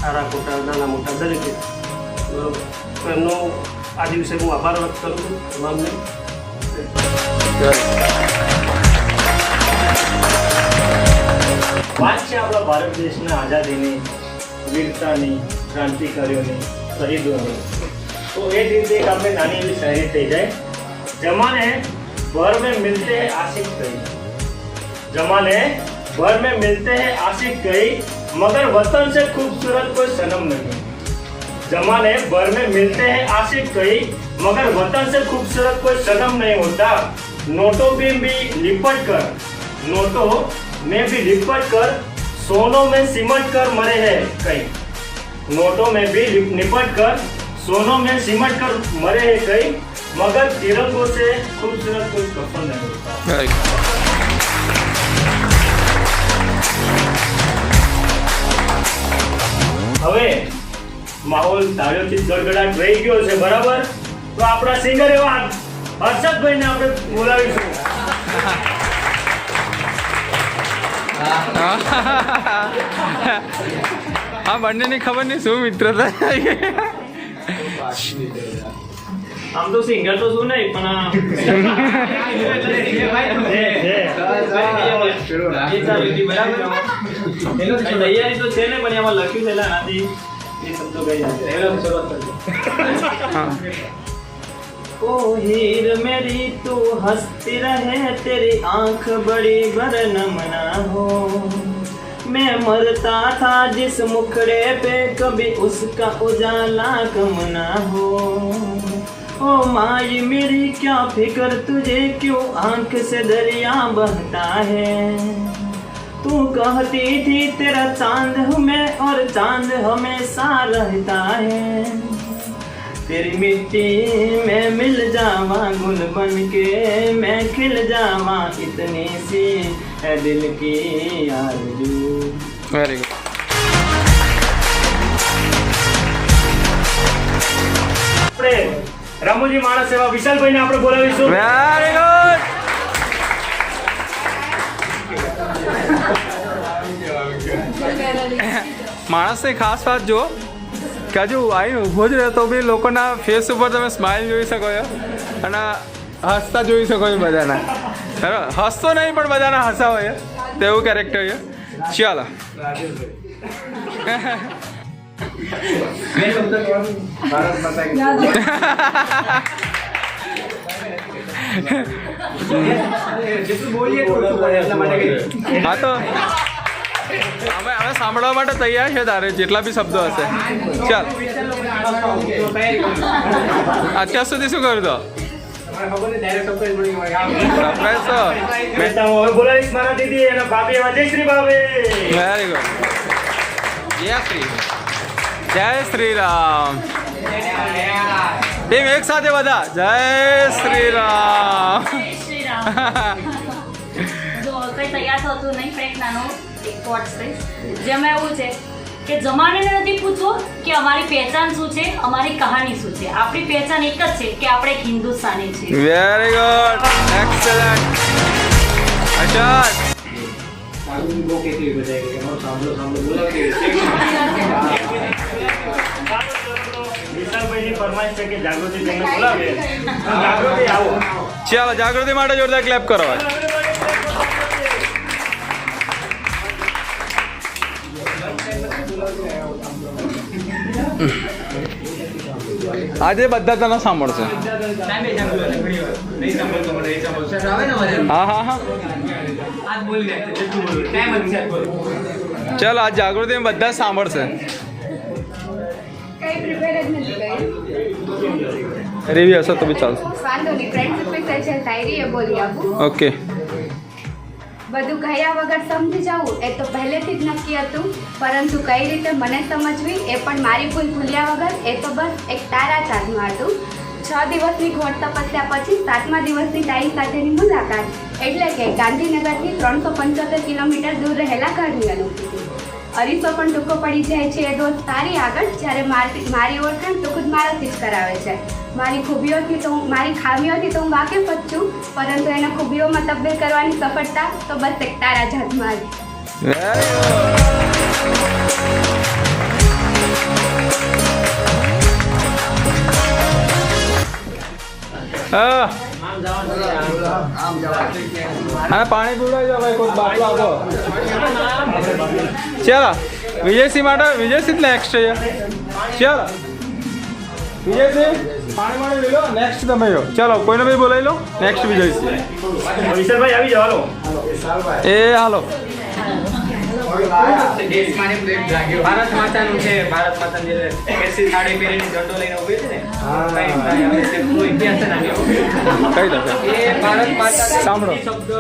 સારા ખોટા નાના મોટા દરેક બરોબર. તો એમનો આ દિવસે હું આભાર વ્યક્ત કરું છું તમામને. વાત છે આપણા ભારત દેશના આઝાદીની, વીરતાની, ક્રાંતિકારીઓની, શહીદોની. તો એ જ રીતે એક આપણે નાની એવી શાયરી થઈ જાય. જમાને भर में मिलते हैं आशिक कई, जमाने भर में मिलते हैं आशिक कई, मगर वतन से खूबसूरत कोई सनम नहीं. जमाने भर में मिलते हैं आशिक कई, मगर वतन से खूबसूरत कोई सनम नहीं होता. नोटों में भी लिपट कर, नोटों में भी लिपट कर, सोनों में सिमट कर मरे हैं कई. नोटों में भी लिपट कर, सोनों में सिमट कर मरे हैं कई, मगर तिरंगों से खूबसूरत कोई कफन नहीं होता. હવે માહોલ તાળીઓથી ગડગડાટ રહી ગયો છે, બરાબર? તો આપણા સિંગર એવા હર્ષદભાઈને આપણે બોલાવીશું. હા, બંનેની ખબર નહીં શું મિત્રતા. આમ તો સિંગર તો શું નહીં પણ તૈયારી તો છે ને, પણ એમાં લખ્યું છે આનાથી એ શબ્દો કઈ ओ हीर मेरी तू हंसती रहे, तेरी आंख बड़ी बरनम ना हो. मैं मरता था जिस मुखड़े पे, कभी उसका उजाला कम ना हो. ओ माई मेरी क्या फिक्र तुझे, क्यों आंख से दरिया बहता है. तू कहती थी तेरा चांद हूँ मैं, और चांद हमेशा रहता है. तेरी मिट्टी में मिल जावा गुल बन के, मैं खिल जावा इतनी सी है दिल की आरज़ू. Very good. આપણે રામોજી માણસ એવા વિશાલભાઈને આપણે બોલાવીશું. Very good. માણસની ખાસ વાત જો કે હજુ આવીને ઊભો જ રહેતો બી લોકોના ફેસ ઉપર તમે સ્માઇલ જોઈ શકો છો અને હસતા જોઈ શકો છો બધાના. બરાબર, હસતો નહીં પણ બધાના હસાવો છે તેવું કેરેક્ટર છે. ચાલો હા, તો અમે સાંભળવા માટે તૈયાર છે તારે જેટલા બી શબ્દો હશે. ચાલ, અત્યાર સુધી શું કર્યું તો સરપ્રાઈઝ તો હવે બોલાવીશ મારા દીદી અને ભાભી એવા જયશ્રી ભાભી. Very good. જય શ્રી રામ. ટીમ એક સાથે બધા જય શ્રી રામ. જો કઈ તૈયાર થતું નહીં પણ એક નાનો એક કોટ્સ કહીશ જેમાં એવું છે કે જમાનેને નથી પૂછવું કે અમારી પહેચાન શું છે, અમારી કહાની શું છે. આપણી પહેચાન એક જ છે કે આપણે એક હિન્દુસ્તાની છીએ. Very good, excellent. અચ્છા, વિશાલભાઈની ફરમાઈશ છે કે જાગૃતિ તેમને બોલાવે. જાગૃતિ આવો. ચાલો જાગૃતિ માટે જોરદાર ક્લેપ કરો. આજે બધા તને સાંભળશે. હા હા હા, ચાલો આ જાગૃતિ બધા સાંભળશે. કઈ પ્રિપેર જ નથી કર્યું. રિવ્યુ હશે તો બી ચાલશે. વાંધો નહીં, ફ્રેન્ડ્સ સ્પેશિયલ ડાયરી એ બોલી આપું. ઓકે. બધું કહ્યા વગર સમજી જવું એ તો પહેલેથી જ નક્કી હતું, પરંતુ કઈ રીતે મને સમજવી એ પણ મારી ભૂલ ભૂલ્યા વગર એ તો બસ એક તારા ચાંદમાં હતું. 6 દિવસની ઘોર તપસ્યા પછી 7મા દિવસની ટાઈમ સાથેની મુલાકાત, એટલે કે ગાંધીનગરથી 375 કિલોમીટર દૂર રહેલા ઘરની અનુભૂતિ. અરીસો પણ ટૂંકો પડી જાય છે એ દોસ્ત તારી આગળ, જ્યારે મારી ઓળખાણ તો ખુદ મારાથી જ કરાવે છે. મારી ખામીઓથી તો હું વાકેફ જ છું, પરંતુ એના ખૂબીઓમાં તબદીલ કરવાની સફળતા તો બસ એક તારા જ હાથમાં જ. હા અને પાણી પીવડાવી દો ભાઈ, કોઈ બાટલો આપો. ચાલો વિજયસિંહ માટે વિજયસિંહ નેક્સ્ટ છે. ચાલો વિજયસિંહ પાણી લઈ લો. નેક્સ્ટ તમે લો. ચાલો કોઈને ભાઈ બોલાવી લો. નેક્સ્ટ વિજયસિંહ. વિશાલભાઈ આવી જાઓ. હાલો. એ હાલો. ભારત માતાનું છે. ભારત માતાનું જે કેસરી સાડી પહેરીને ઝંડો લઈને ઉભી છે ને, ઇતિહાસ છે ને કઈ દો એ ભારત માતા સાંભળો. શબ્દ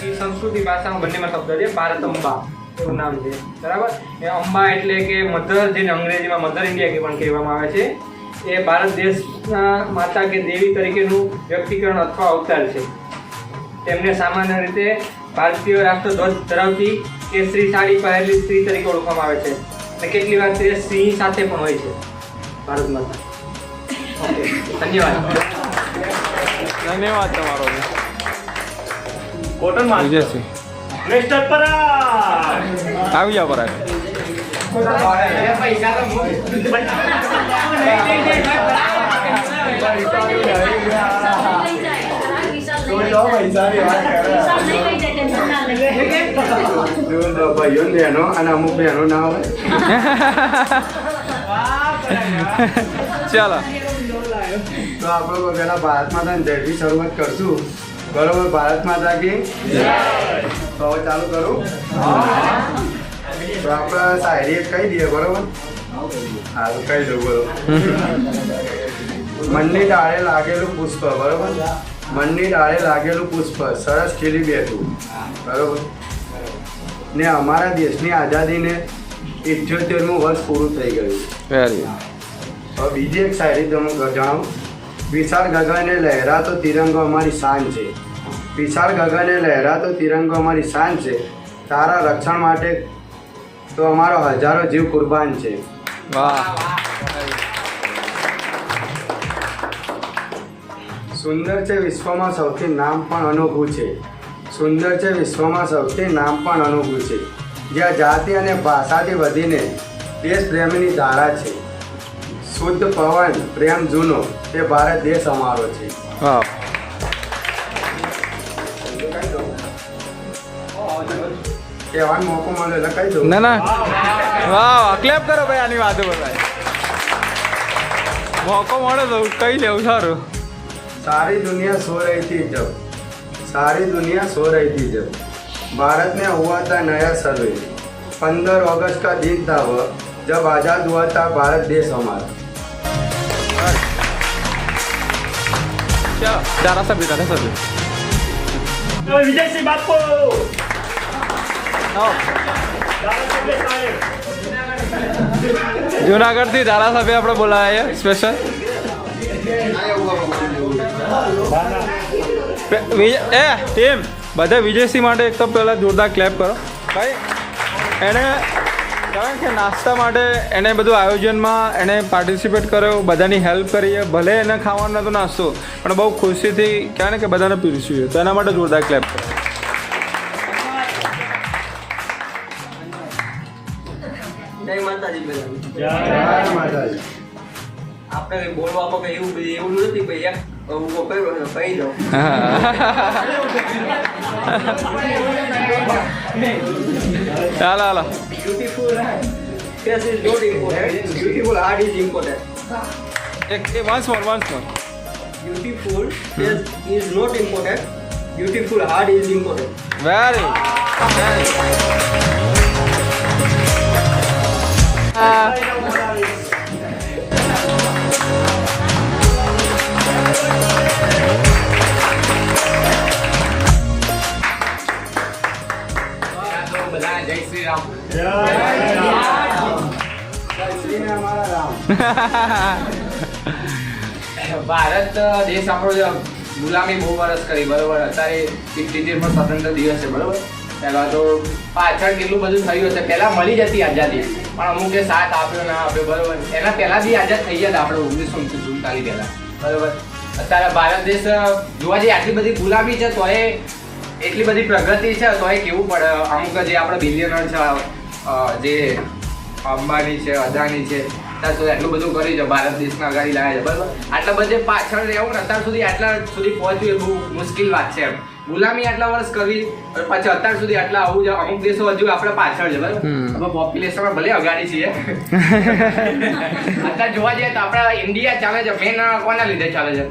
એ સંસ્કૃતિ ભાષામાં બંનેમાં શબ્દ છે. ભારત અંબા એવું નામ છે, બરાબર. એ અંબા એટલે કે મધર, જેને અંગ્રેજીમાં મધર ઇન્ડિયા પણ કહેવામાં આવે છે. એ ભારત દેશના માતા કે દેવી તરીકેનું વ્યક્તિકરણ અથવા અવતાર છે. તેમને સામાન્ય રીતે ભારતીય રાષ્ટ્રધ્વજ ધરાવતી કેસરી સાડી પહેરેલી સ્ત્રી તરીકે ઓળખવામાં આવે છે. અને કેટલી વાર તે સિંહ સાથે પણ હોય છે ભારત માતા. ઓકે, ધન્યવાદ. ધન્યવાદ તમારો કોટન માં વિજયસિંહ. મિસ્ટર પરાગ. આવી જાઓ પરાગ. ભાઈઓ બહેનો અને અમુક બહેનો ના હોય. ચાલો તો આપણે પેલા ભારત માતા જયથી શરૂઆત કરશું. બરોબર. ભારત માતા કી તો હવે ચાલુ કરું. તો આપણે શાયરી એક કહી દઈએ. બરોબર. હા તો કહી દઉં. બરોબર. મનની ડાળે લાગેલું પુષ્પ. બરોબર. મનની ડાળે લાગેલું પુષ્પ સરસ ખીલી બેઠું. બરોબર. ને અમારા દેશની આઝાદીને 78મું વર્ષ પૂરું થઈ ગયું. વેરી હવે બીજી એક શાયરી તમને જણાવું. વિશાળ ગગને લહેરાતો તિરંગો અમારી શાન છે. વિશાળ ગગને લહેરાતો તિરંગો અમારી શાન છે. તારા રક્ષણ માટે તો અમારો હજારો જીવ કુરબાન છે. વાહ. સુંદર છે વિશ્વમાં સૌથી નામ પણ અનોખું છે. સુંદર છે વિશ્વમાં સૌથી નામ પણ અનોખું છે. જ્યાં જાતિ અને ભાષાથી વધીને દેશ પ્રેમની ધારા છે. શુદ્ધ પવન પ્રેમ જૂનો તે ભારત દેશ અમારો છે. વાહ. કહેવાનો મોકો મળે એટલે કહી દઉં. ના ના વાહ, ક્લેપ કરો ભાઈ. આની વાતો બધાય મોકો મળે તો કહી લેવું સારું. सारी दुनिया सो रही थी जब, सारी दुनिया सो रही थी जब भारत में हुआ था नया सर्वे. 15 अगस्त का दिन था वह जब आज़ाद हुआ था भारत देश हमारा. ધારાસભ્ય વિજયસિંહ બાપુ. ધારાસભ્ય સાહેબ. જુનાગઢથી ધારાસભ્ય આપણે બોલાયા છે સ્પેશિયલ. ટીમ બધા વિજયસિંહ માટે એક તો પહેલાં જોરદાર ક્લેપ કરો ભાઈ. એણે કારણ કે નાસ્તા માટે એને બધું આયોજનમાં એણે પાર્ટિસિપેટ કર્યો, બધાની હેલ્પ કરી. ભલે એને ખાવાનો નહોતો નાસ્તો પણ બહુ ખુશીથી કહે ને કે બધાને પીરસ્યું, તો એના માટે જોરદાર ક્લેપ કરો. જય માતાજી. જય માતાજી. આપણે કંઈ બોલવા આપો કંઈ એવું નથી ભાઈ. એક કહી દો. ચાલો હાલો. Beautiful face is not important. Beautiful heart is important. once more. Beautiful face is not important. Beautiful heart is important. Very. જય શ્રી રામ. ભારત દેશ આપણો ગુલામી બહુ વર્ષ કરી, બરોબર. અત્યારે 78મો સ્વતંત્ર દિવસ છે, બરોબર. પહેલાં તો પાછળ કેટલું બધું થયું હશે. પહેલાં મળી જતી આઝાદી, પણ અમુકે સાથ આપ્યો ના આપ્યો, બરોબર. એના પહેલાં બી આઝાદ થઈ ગયા આપણે 1947 પહેલાં, બરોબર. અત્યારે ભારત દેશ જોવા જઈએ આટલી બધી ગુલામી છે તોય એટલી બધી પ્રગતિ છે તોય કેવું પડે. અમુક જે આપણે બિલિયનર છે, જે અંબાણી છે, અદાણી છે, અત્યાર સુધી આટલું બધું કર્યું છે, ભારત દેશના અગાડી લાવ્યા છે, બરાબર. આટલા બધે પાછળ રહેવું ને અત્યાર સુધી આટલા સુધી પહોંચવું એ બહુ મુશ્કેલ વાત છે એમ. ગુલામી આટલા વર્ષ કરવી પછી અત્યાર સુધી આટલા આવું છે. અમુક દેશો હજુ આપણે પાછળ છે, બરાબર. આપણે પોપ્યુલેશનમાં ભલે અગાડી છીએ. અત્યારે જોવા જઈએ તો આપણા ઇન્ડિયા ચાલે છે મેન કોના લીધે ચાલે છે?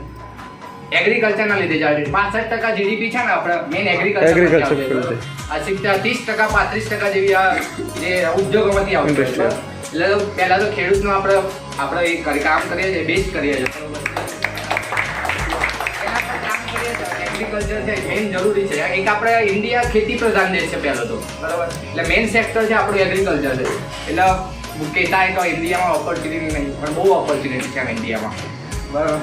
એગ્રીકલ્ચરના લીધે ચાલે છે. 65% જીડીપી છે ને આપણે મેન એગ્રીકલ્ચર. 30% 35% જેવી આ જે ઉદ્યોગોમાંથી આવતી હોય છે. એટલે પહેલા તો ખેડૂતનો આપણે એ કામ કરીએ છીએ, બેસ્ટ કરીએ છીએ. એગ્રીકલ્ચર છે મેન જરૂરી છે. એક આપણે ઇન્ડિયા ખેતી પ્રધાન દેશ છે પહેલો તો, બરાબર. એટલે મેન સેક્ટર છે આપણું એગ્રીકલ્ચર છે. એટલે કહેતા હોય તો ઇન્ડિયામાં ઓપોર્ચ્યુનિટી નહીં, પણ બહુ ઓપોર્ચ્યુનિટી છે ઇન્ડિયામાં, બરાબર.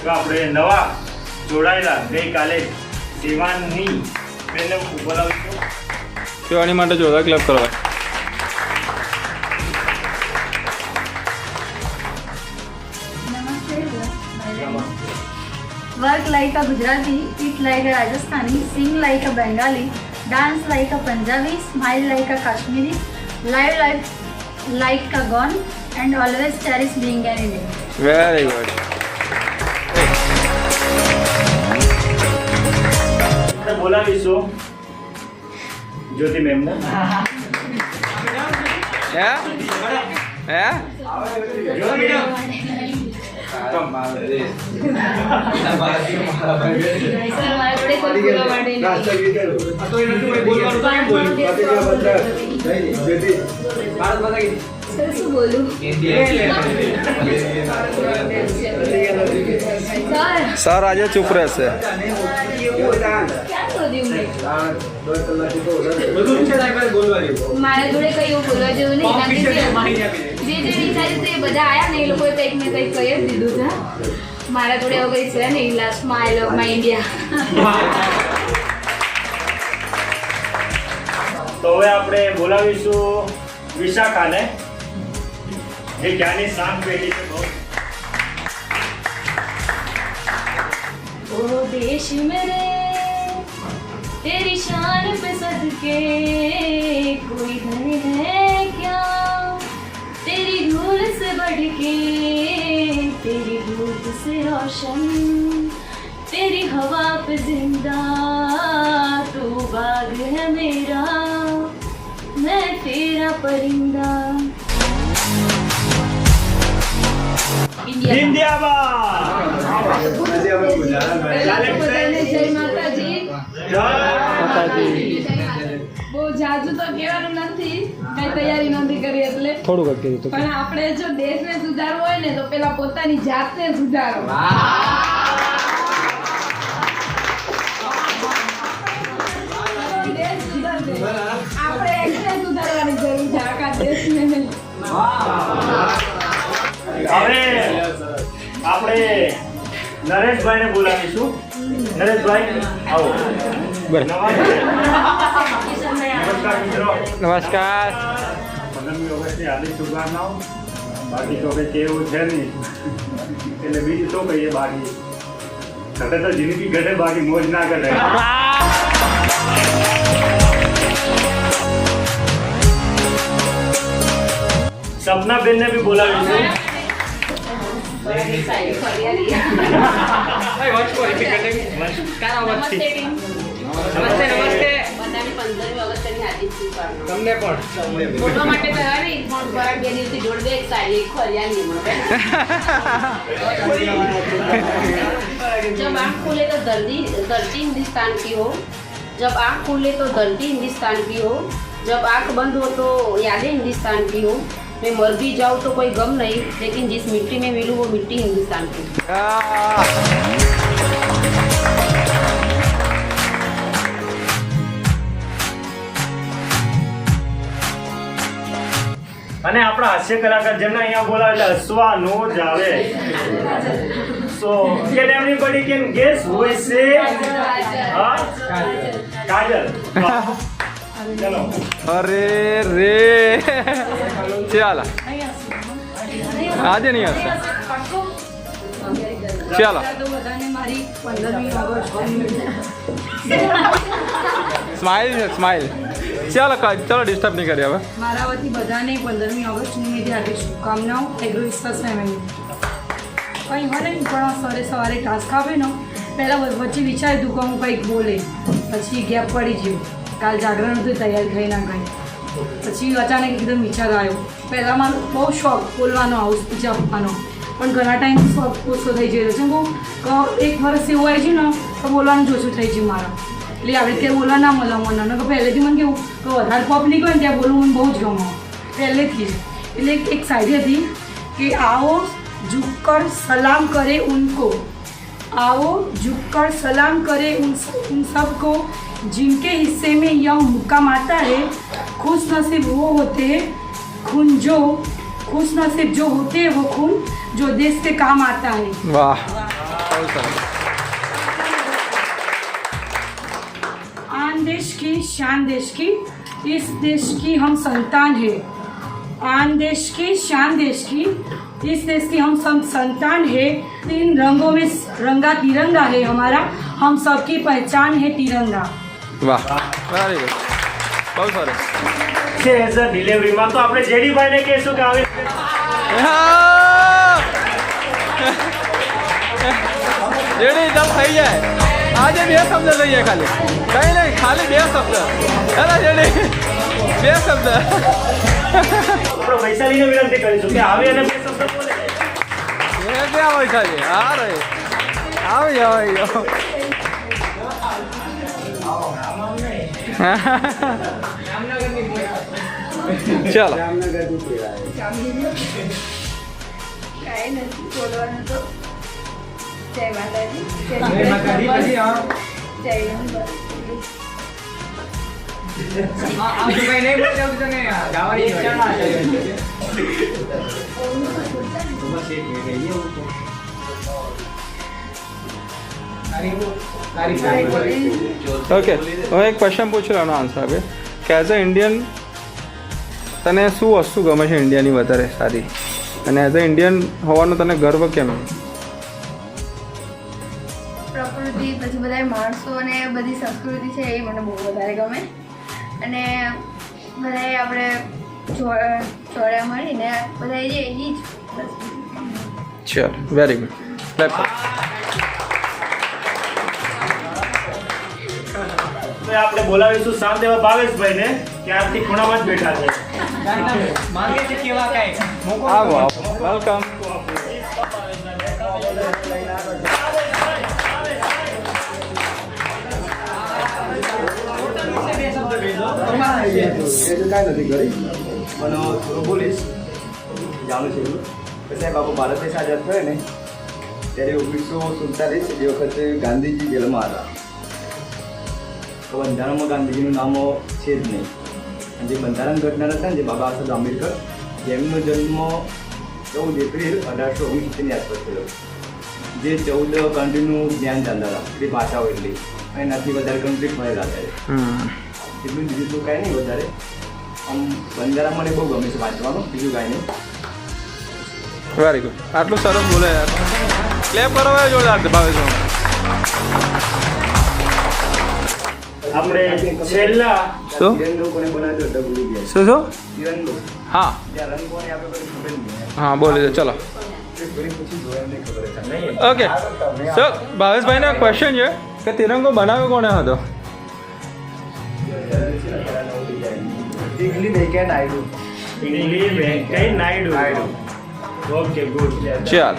તો આપણે નવા જોડાયેલા ગઈકાલે શિવાનની બેનને બોલાવીશું. શિવાની માટે જોરદાર ક્લેપ કરવા. Work like a Gujarati, eat like a Rajasthani, sing like a Bengali, dance like a Punjabi, smile like a Kashmiri, live like a Gon, and always cherish being an Indian. Very good. આપણે બોલાવીશું જ્યોતિ મેમને. હે હે શું બોલું? Sir આજે ચૂપ રહેશે. ક્યાં શોધ્યું મેં? મારા જોડે કઈ એવું બોલવા જેવું નહીં. જે વિચાર્યું તે બધા આયા ને એ લોકોએ કંઈક ને કંઈક કહી જ દીધું છે. મારા જોડે એવું કંઈ છે નહીં. લાસ્ટમાં આઈ લવ માય ઇન્ડિયા. તો હવે આપણે બોલાવીશું વિશાખાને, જે જ્ઞાની શાંત બેઠી છે. બહુ ओ देश मेरे तेरी शान पे सदके कोई घर है क्या, तेरी धूल से बढ़ के तेरी धूप से रोशन, तेरी हवा पे जिंदा तू बाग है मेरा, मैं तेरा परिंदा. બહુ જાજુ તો કહેવાનું નથી, કઈ તૈયારી નથી કરી એટલે થોડુંક જ કીધું પણ આપણે જો દેશને સુધારવો હોય ને તો પેલા પોતાની જાતને સુધારો. દેશ સુધારશે, આપણે એકને સુધારવાની જરૂર છે, આખા દેશને નહીં. હવે આપણે નરેશભાઈને બોલાવીશું. નરેશભાઈ આવો. નમસ્કાર મિત્રો. નમસ્કાર. 15મી ઓગસ્ટની હાર્દિક શુભકામનાઓ. બાકી તો કંઈ કેવું છે નહીં, એટલે બીજું શું કહીએ. બાકી ઘટે તો જિંદગી ઘટે, બાકી મોજ ના ઘટે. સપનાબેનને બી બોલાવીશું. તમને પણ जब आँख खोले तो धरती हिंदुस्तान की हो, जब आँख खोले तो धरती हिंदुस्तान की हो, जब आँख बंद हो तो यादें हिंदुस्तान की हो, मैं मर भी जाऊँ तो कोई गम नहीं, लेकिन जिस मिट्टी में मिलूँ वो मिट्टी हिंदुस्तान की. અને આપણા હાસ્ય કલાકાર જેમને અહીંયા બોલાવે એટલે હસવાનું જ આવે. સો can everybody can gas who is સે? હા, કાજલ. ચલો. અરે રે ચાલ. આજે નહીં હશે. ચાલો તો બધાને મારી 15મી ઓગસ્ટ સ્માઇલ છે સ્માઇલ. ચાલો ચલો ડિસ્ટર્બ નહીં કરીએ હવે. મારા વતી બધાને 15મી ઓગસ્ટ નિમિત્તે હાર્દિક શુભકામનાઓ. એગ્રો વિશ્વાસ ફેમિલી કંઈ હોય ને પણ સરે સવારે ટાસ્ક આપે ને પહેલાં વચ્ચે વિચાર્યું હતું કે હું કંઈક બોલે, પછી ગેપ પડી ગયો. કાલ જાગરણ હતું, તૈયાર થઈ ના ગઈ. પછી અચાનક એકદમ વિચાર આવ્યો. પહેલાં મારો બહુ શોખ બોલવાનો, આવું સ્પીચ આપવાનો, પણ ઘણા ટાઈમથી શોખ ઓછો થઈ ગયેલો છે. હું એક વર્ષ એવું આવી છે ને તો બોલવાનું જ ઓછું થઈ ગયું મારા. એટલે આવી રીતે બોલવા ના મળે મને. કે પહેલેથી મને કેવું કે વધારે પબ્લિક હોય ને ત્યાં બોલવું મને બહુ જ ગમે પહેલેથી જ. એટલે એક શાયરી હતી કે आओ झुककर सलाम करे उनको, आओ झुककर सलाम करे उन सबको जिनके हिस्से में यह मुकाम आता है. खुश नसीब वो होते हैं खून जो खुश नसीब जो होते हैं वो खून जो देश के काम आता है. વાહ બહુ સરસ. आन देश की शान देश की, इस देश की हम संतान है. आन देश की शान देश की, इस देश की हम सब संतान है. इन रंगों में रंगा तिरंगा है हमारा, हम सबकी पहचान है तिरंगा. વાહ વેરી ગુડ બહુ સરસ. છે એઝ અ ડિલિવરીમાં તો આપણે જેડીભાઈને કહેશું કે આવી જેડી ચાલ થઈ જાય. આજે 2 શબ્દ લઈએ ખાલી, કંઈ નહીં, ખાલી 2 શબ્દ. હેના જેડી 2 શબ્દ. આપણે વૈશાલીને વિનંતી કરીશું કે આવી અને 2 શબ્દ બોલે. એ ક્યાં વૈશાલી? હા રે આવી આવી ચાલો જામનગરથી પ્રેરાય. કાંઈ નથી બોલવાનું તો. જય માતાજી. જય પછી હા જય અંબા. ઓકે હવે એક ક્વેશ્ચન પૂછી લેવાનો આન્સર આપે કે એઝ અ ઇન્ડિયન તને શું વસ્તુ ગમે છે ઇન્ડિયાની વધારે સારી, અને એઝ અ ઇન્ડિયન હોવાનો તને ગર્વ કેમ? પ્રકૃતિ, પછી બધા માણસો અને બધી સંસ્કૃતિ છે એ મને બહુ વધારે ગમે. અને બધાએ આપણે જોડે મળીને બધા એ જ બસ. ચાલ વેરી ગુડ. આપણે બોલાવીશું શાંત એવા ભાવેશભાઈને, ક્યારથી ખૂણામાં જ બેઠા છે. માંગે છે કેવા કાંઈ આવો વેલકમ. એ તો કાંઈ નથી કરી પણ થોડું બોલીશ જાણું છે એવું. પછી બાપુ ભારત દેશ આઝાદ થયો ને ત્યારે 1947 એ વખતે ગાંધીજી જેલમાં હતા. તો બંધારણમાં ગાંધીજીનું નામ છે જ નહીં. અને જે બંધારણ ઘટના હતા ને જે બાબા સાહેબ આંબેડકર, જેમનો જન્મ 14 એપ્રિલ 1869ની આસપાસ થયો. જે 14 કન્ટ્રીનું જ્ઞાન જાણતા હતા, એ ભાષાઓ એટલી અને નથી વધારે કમ્પ્લીટ મળેલા અત્યારે. એટલું બીજું તો કાંઈ નહીં વધારે. આમ બંધારણ મને બહુ ગમે છે વાંચવાનું, બીજું કાંઈ નહીં. Very good. આટલું સરસ બોલે યાર. ક્લેપ કરો ભાઈ જોરદાર ભાવેશ. આપણે છેલ્લા શું તિરંગો કોને બનાવ્યો હતો ભૂલી ગયા. શું શું? તિરંગો હા ત્યાં રંગ કોને આપણે કોઈ ખબર નહીં. હા બોલી દો ચલો. થોડી પૂછી જો એમને ખબર છે. ઓકે સો ભાવેશભાઈનો ક્વેશ્ચન છે કે તિરંગો બનાવ્યો કોણે હતો? પિંગલી વેંકૈયા નાયડુ. પિંગલી વેંકૈયા નાયડુ. Okay good. ચાલ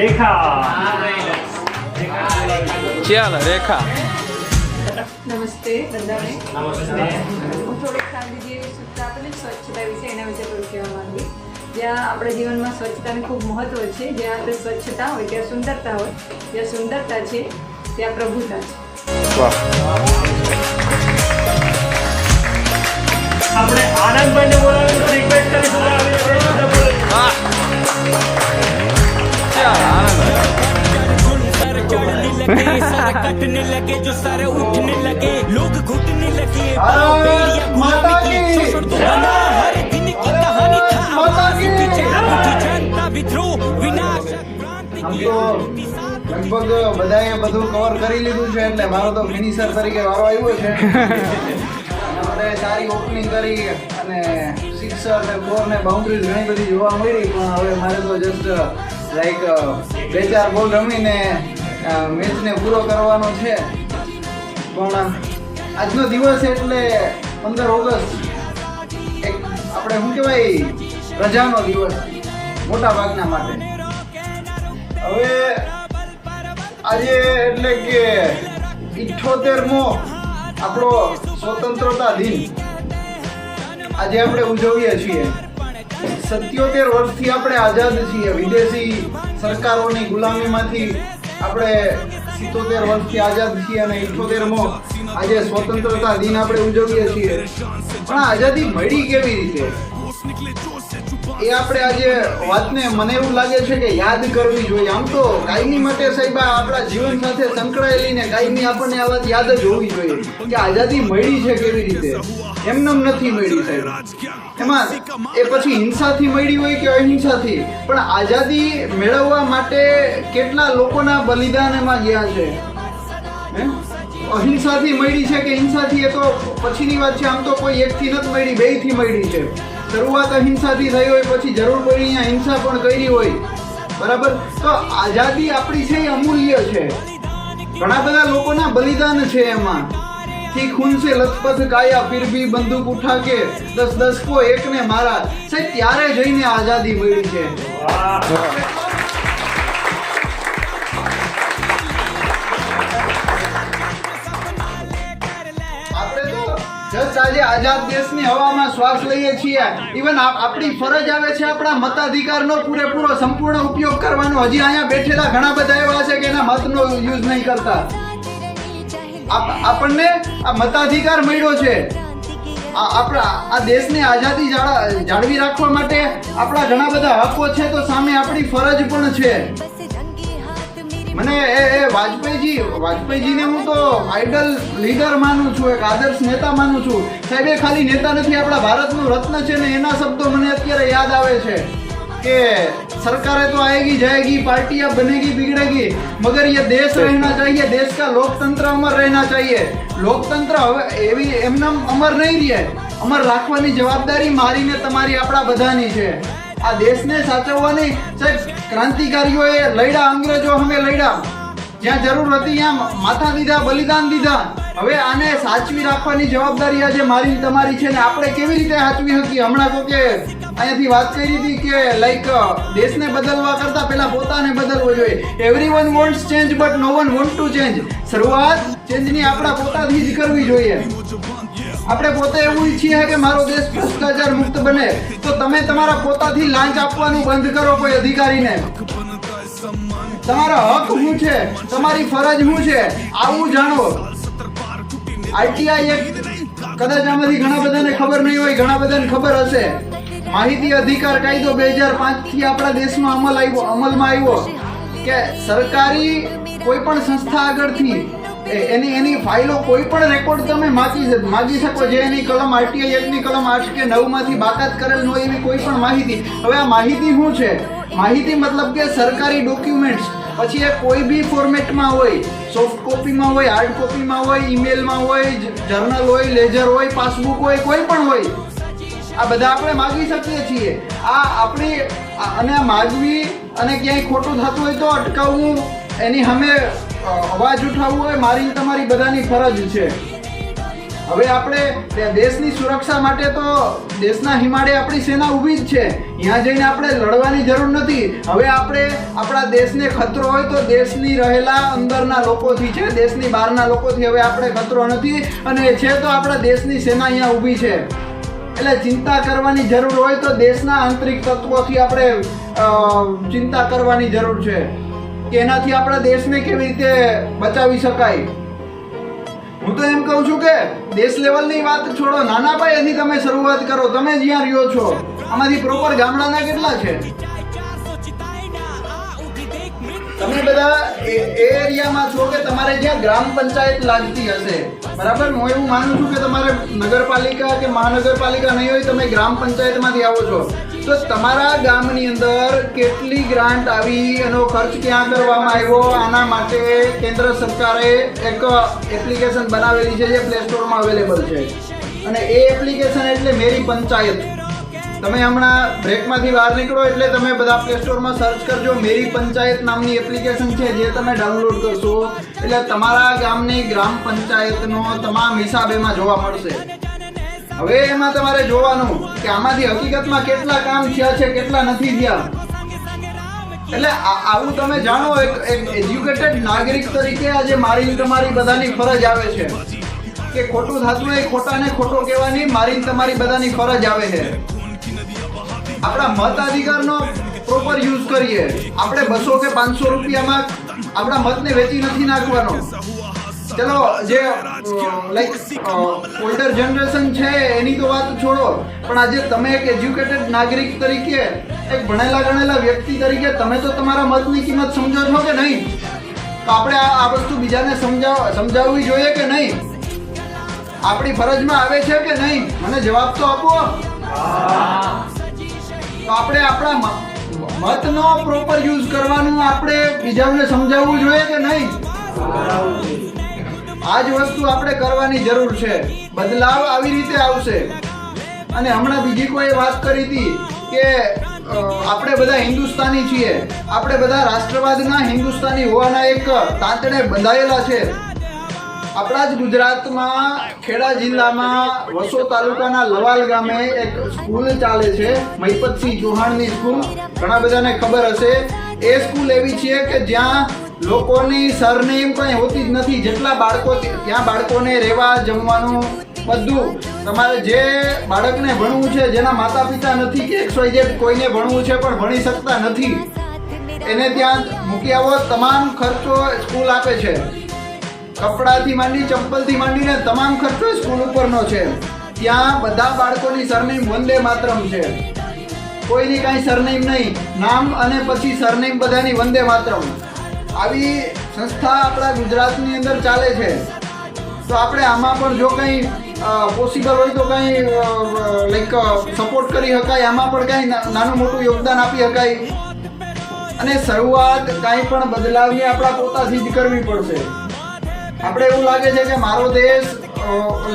રેખા. ચાલ રેખા. નમસ્તે બધાને. નમસ્તે. હું થોડીક ગાંધીજી સૂચના આપેલી સ્વચ્છતા વિશે એના વિશે થોડું કહેવા માંગી. જ્યાં આપણા જીવનમાં સ્વચ્છતાનું ખૂબ મહત્ત્વ છે. જ્યાં આપણે સ્વચ્છતા હોય ત્યાં સુંદરતા હોય, જ્યાં સુંદરતા છે ત્યાં પ્રભુતા છે. વાહ. આપણે આનંદભાઈને બોલાવીને રિક્વેસ્ટ કરીશું. વાહ. ચાલ આનંદ. चढ़ने लगे सर कटने लगे जो सर उठने लगे लोग घुटने लगे गुलामी की शोषण तो बना हर दिन की कहानी था आवाज की चढ़ उठी લગભગ બધાએ બધું કવર કરી લીધું છે એટલે મારો તો ફિનિશર તરીકે વારો આવ્યો છે. આપણે સારી ઓપનિંગ કરી અને સિક્સર ને ફોર ને બાઉન્ડ્રીઝ ઘણી બધી જોવા મળી, પણ હવે મારે તો જસ્ટ લાઈક 2-4 બોલ રમીને મેચને પૂરો કરવાનો છે. પણ આજનો દિવસ એટલે 15 ઓગસ્ટ એક આપણે શું કહેવાય રજાનો દિવસ મોટા ભાગના માટે. હવે આજે એટલે કે 78મો આપણો સ્વતંત્રતા દિન આજે આપણે ઉજવીએ છીએ. 77 વર્ષથી આપણે આઝાદ છીએ. વિદેશી સરકારોની ગુલામીમાંથી આપણે 77 વર્ષથી આઝાદ છીએ અને 78મો આજે સ્વતંત્રતા દિન આપણે ઉજવીએ છીએ. પણ આઝાદી મળી કેવી રીતે એ આપણે આજે વાતને મને એવું લાગે છે કે યાદ કરવી જોઈએ. આમ તો કાયમી માટે સાહેબ આપણા જીવન સાથે સંકળાયેલી ને કાયમી આપણને આ વાત યાદ જ હોવી જોઈએ કે આઝાદી મળી છે કેવી રીતે. એમનેમ નથી મળી સાહેબ. એમાં એ પછી હિંસાથી મળી હોય કે અહિંસાથી, પણ આઝાદી મેળવવા માટે કેટલા લોકોના બલિદાન એમાં ગયા છે. અહિંસાથી મળી છે કે હિંસાથી એ તો પછીની વાત છે. આમ તો કોઈ એકથી નથી મળી, બેયથી મળી છે. શરૂઆત અહિંસાથી થઈ હોય, પછી જરૂર પડી અહીંયા હિંસા પણ કરી હોય, બરાબર. તો આઝાદી આપણી છે એ અમૂલ્ય છે. ઘણા બધા લોકોના બલિદાન છે એમાં. થી ખૂન સે લથપથ કાયા ફિર ભી બંદૂક ઉઠા કે 10-10 કો એક ને મારા. સાહેબ ત્યારે જઈને આઝાદી મળી છે. જસ્ટ આજે આઝાદ દેશની હવામાં શ્વાસ લઈએ છીએ. ઇવન આપણી ફરજ આવે છે આપણા મતાધિકારનો પૂરેપૂરો સંપૂર્ણ ઉપયોગ કરવાનો. હજી અહીંયા બેઠેલા ઘણા બધા એવા છે કે એના મતનો યુઝ નહીં કરતા. આપણને આ મતાધિકાર મળ્યો છે. આપણા આ દેશની આઝાદી જાળવી રાખવા માટે આપણા ઘણા બધા હકો છે, તો સામે આપણી ફરજ પણ છે. મને વાજપેયીજીને હું તો આઈડલ લીડર માનું છું, એક આદર્શ નેતા માનું છું. સાહેબ એ ખાલી નેતા નથી, આપણા ભારતનું રત્ન છે ને. એના શબ્દો મને અત્યારે યાદ આવે છે કે સરકારે તો આएगी जाएगी, पार्टियां बनेगी बिगड़ेगी, मगर ये देश रहना चाहिए, देश का लोकतंत्र अमर रहना चाहिए. લોકતંત્ર હવે એવી એમને અમર નહીં રહે. અમર રાખવાની જવાબદારી મારી ને તમારી આપણા બધાની છે. આ દેશને સાચવવાની સાહેબ ક્રાંતિકારીઓએ લડ્યા, અંગ્રેજો સામે લડ્યા. જ્યાં જરૂર હતી ત્યાં માથા દીધા, બલિદાન દીધા. હવે આને સાચવી રાખવાની જવાબદારી આજે મારી તમારી છે ને. આપણે કેવી રીતે સાચવી શકીએ? હમણાં તો કે અહીંયાથી વાત કરી હતી કે લાઈક દેશને બદલવા કરતા પહેલા પોતાને બદલવો જોઈએ. Everyone wants change but no one want to change. શરૂઆત ચેન્જની આપણા પોતાથી જ કરવી જોઈએ. આપણે પોતે એવું ઈચ્છીએ કે મારો દેશ ભ્રષ્ટાચાર મુક્ત બને, તો તમે તમારા પોતાથી લાંચ આપવાનું બંધ કરો કોઈ અધિકારીને. તમારો હક શું છે, તમારી ફરજ શું છે, આવું જાણો. આરટીઆઈ એક્ટ કદાચ આમાંથી ઘણા બધાને ખબર નહીં હોય, ઘણા બધાને ખબર હશે. માહિતી અધિકાર કાયદો 2005 થી આપણા દેશમાં અમલમાં આવ્યો કે સરકારી કોઈ પણ સંસ્થા આગળથી એની ફાઇલો કોઈ પણ રેકોર્ડ તમે માગી શકો, જે એની કલમ આરટીઆઈ એક્ટની કલમ 8 કે 9 માંથી બાકાત કરેલ ન હોય એવી કોઈ પણ માહિતી. હવે આ માહિતી શું છે? માહિતી મતલબ કે સરકારી ડોક્યુમેન્ટ્સ, પછી એ કોઈ બી ફોર્મેટમાં હોય, સોફ્ટ કોપીમાં હોય, હાર્ડ કોપીમાં હોય, ઈમેલમાં હોય, જર્નલ હોય, લેજર હોય, પાસબુક હોય, કોઈ પણ હોય. આ બધા આપણે માગી શકીએ છીએ. આ આપણી અને માગવી અને ક્યાંય ખોટું થતું હોય તો અટકાવવું, એની સામે અવાજ ઉઠાવવો હોય મારી તમારી બધાની ફરજ છે. હવે આપણે દેશની સુરક્ષા માટે તો દેશના હિમાડે આપણી સેના ઊભી જ છે. ત્યાં જઈને આપણે લડવાની જરૂર નથી. હવે આપણે આપણા દેશને ખતરો હોય તો દેશની રહેલા અંદરના લોકોથી છે, દેશની બહારના લોકોથી હવે આપણે ખતરો નથી. અને છે તો આપણા દેશની સેના અહીંયા ઊભી છે. એટલે ચિંતા કરવાની જરૂર હોય તો દેશના આંતરિક તત્વોથી આપણે ચિંતા કરવાની જરૂર છે કે એનાથી આપણા દેશને કેવી રીતે બચાવી શકાય. હું તો એમ કહું છું કે દેશ લેવલની વાત છોડો, નાના પાયેથી તમે શરૂઆત કરો. તમે જ્યાં રહ્યો છો આમાંથી પ્રોપર ગામડાના કેટલા છે? તમે બધા એ એરિયામાં છો કે તમારે જ્યાં ગ્રામ પંચાયત લાગતી હશે, બરાબર. હું એવું માનું છું કે તમારે નગરપાલિકા કે મહાનગરપાલિકા નહીં હોય, તમે ગ્રામ પંચાયતમાંથી આવો છો, તો તમારા ગામની અંદર કેટલી ગ્રાન્ટ આવી, એનો ખર્ચ ક્યાં કરવામાં આવ્યો, આના માટે કેન્દ્ર સરકારે એક એપ્લિકેશન બનાવેલી છે જે પ્લે સ્ટોરમાં અવેલેબલ છે. અને એ એપ્લિકેશન એટલે મેરી પંચાયત. તમે હમણાં બ્રેકમાંથી બહાર નીકળો એટલે તમે બધા પ્લે સ્ટોરમાં સર્ચ કરજો, મેરી પંચાયત નામની એપ્લિકેશન છે જે તમે ડાઉનલોડ કરશો એટલે તમારા ગામની ગ્રામ પંચાયતનો તમામ હિસાબ એમાં જોવા મળશે. હવે એમાં તમારે જોવાનું કે આમાંથી હકીકતમાં કેટલા કામ થયા છે, કેટલા નથી થયા. એટલે આવું તમે જાણો, એક એજ્યુકેટેડ નાગરિક તરીકે આજે મારી તમારી બધાની ફરજ આવે છે કે ખોટું થતું હોય ખોટાને ખોટો કહેવાની મારી તમારી બધાની ફરજ આવે છે. આપણા મતાધિકારનો પ્રોપર યુઝ કરીએ. આપણે 200 કે 500 રૂપિયામાં આપણા મતને વેચી નથી નાખવાનો. ચલો, જે લાઈક ઓલ્ડર જનરેશન છે એની તો વાત છોડો, પણ આજે તમે એક એજ્યુકેટેડ નાગરિક તરીકે, એક ભણેલા ગણેલા વ્યક્તિ તરીકે તમે તો તમારા મતની કિંમત સમજો છો કે નહીં? તો આપણે આ વસ્તુ બીજાને સમજાવવી જોઈએ કે નહીં? આપણી ફરજમાં આવે છે કે નહીં? મને જવાબ તો આપો. તો આપણે આપણા મતનો પ્રોપર યુઝ કરવાનું આપણે બીજાને સમજાવવું જોઈએ કે નહીં? આ જ વસ્તુ આપણે કરવાની જરૂર છે. બદલાવ આવી રીતે આવશે. અને હમણાં બીજી કોઈ વાત કરી હતી કે આપણે બધા હિન્દુસ્તાની છીએ, આપણે બધા રાષ્ટ્રવાદના હિન્દુસ્તાની હોવાના એક તાંતણે બંધાયેલા છે. આપણા જ ગુજરાતમાં ખેડા જિલ્લામાં વસો તાલુકાના લવાલ ગામે એક સ્કૂલ ચાલે છે, મહિપતસિંહ ચૌહાણની સ્કૂલ. ઘણા બધાને ખબર હશે. એ સ્કૂલ એવી છે કે જ્યાં લોકોની સરનેમ કંઈ હોતી જ નથી. જેટલા બાળકો ત્યાં, બાળકોને રહેવા જમવાનું બધું. તમારે જે બાળકને ભણવું છે, જેના માતા પિતા નથી કે XYZ કોઈને ભણવું છે પણ ભણી શકતા નથી, એને ત્યાં મૂકી આવો. તમામ ખર્ચો સ્કૂલ આપે છે. કપડાથી માંડી, ચંપલથી માંડીને તમામ ખર્ચો સ્કૂલ ઉપરનો છે. ત્યાં બધા બાળકોની સરનેમ વંદે માતરમ છે. કોઈની કાંઈ સરનેમ નહીં, નામ અને પછી સરનેમ બધાની વંદે માતરમ. આવી સંસ્થા આપણા ગુજરાતની અંદર ચાલે છે. તો આપણે આમાં પણ જો કંઈ પોસિબલ હોય તો કંઈ લાઈક સપોર્ટ કરી શકાય, આમાં પણ કંઈ નાનું મોટું યોગદાન આપી શકાય. અને શરૂઆત કાંઈ પણ બદલાવની આપણા પોતાથી જ કરવી પડશે. આપણે એવું લાગે છે કે મારો દેશ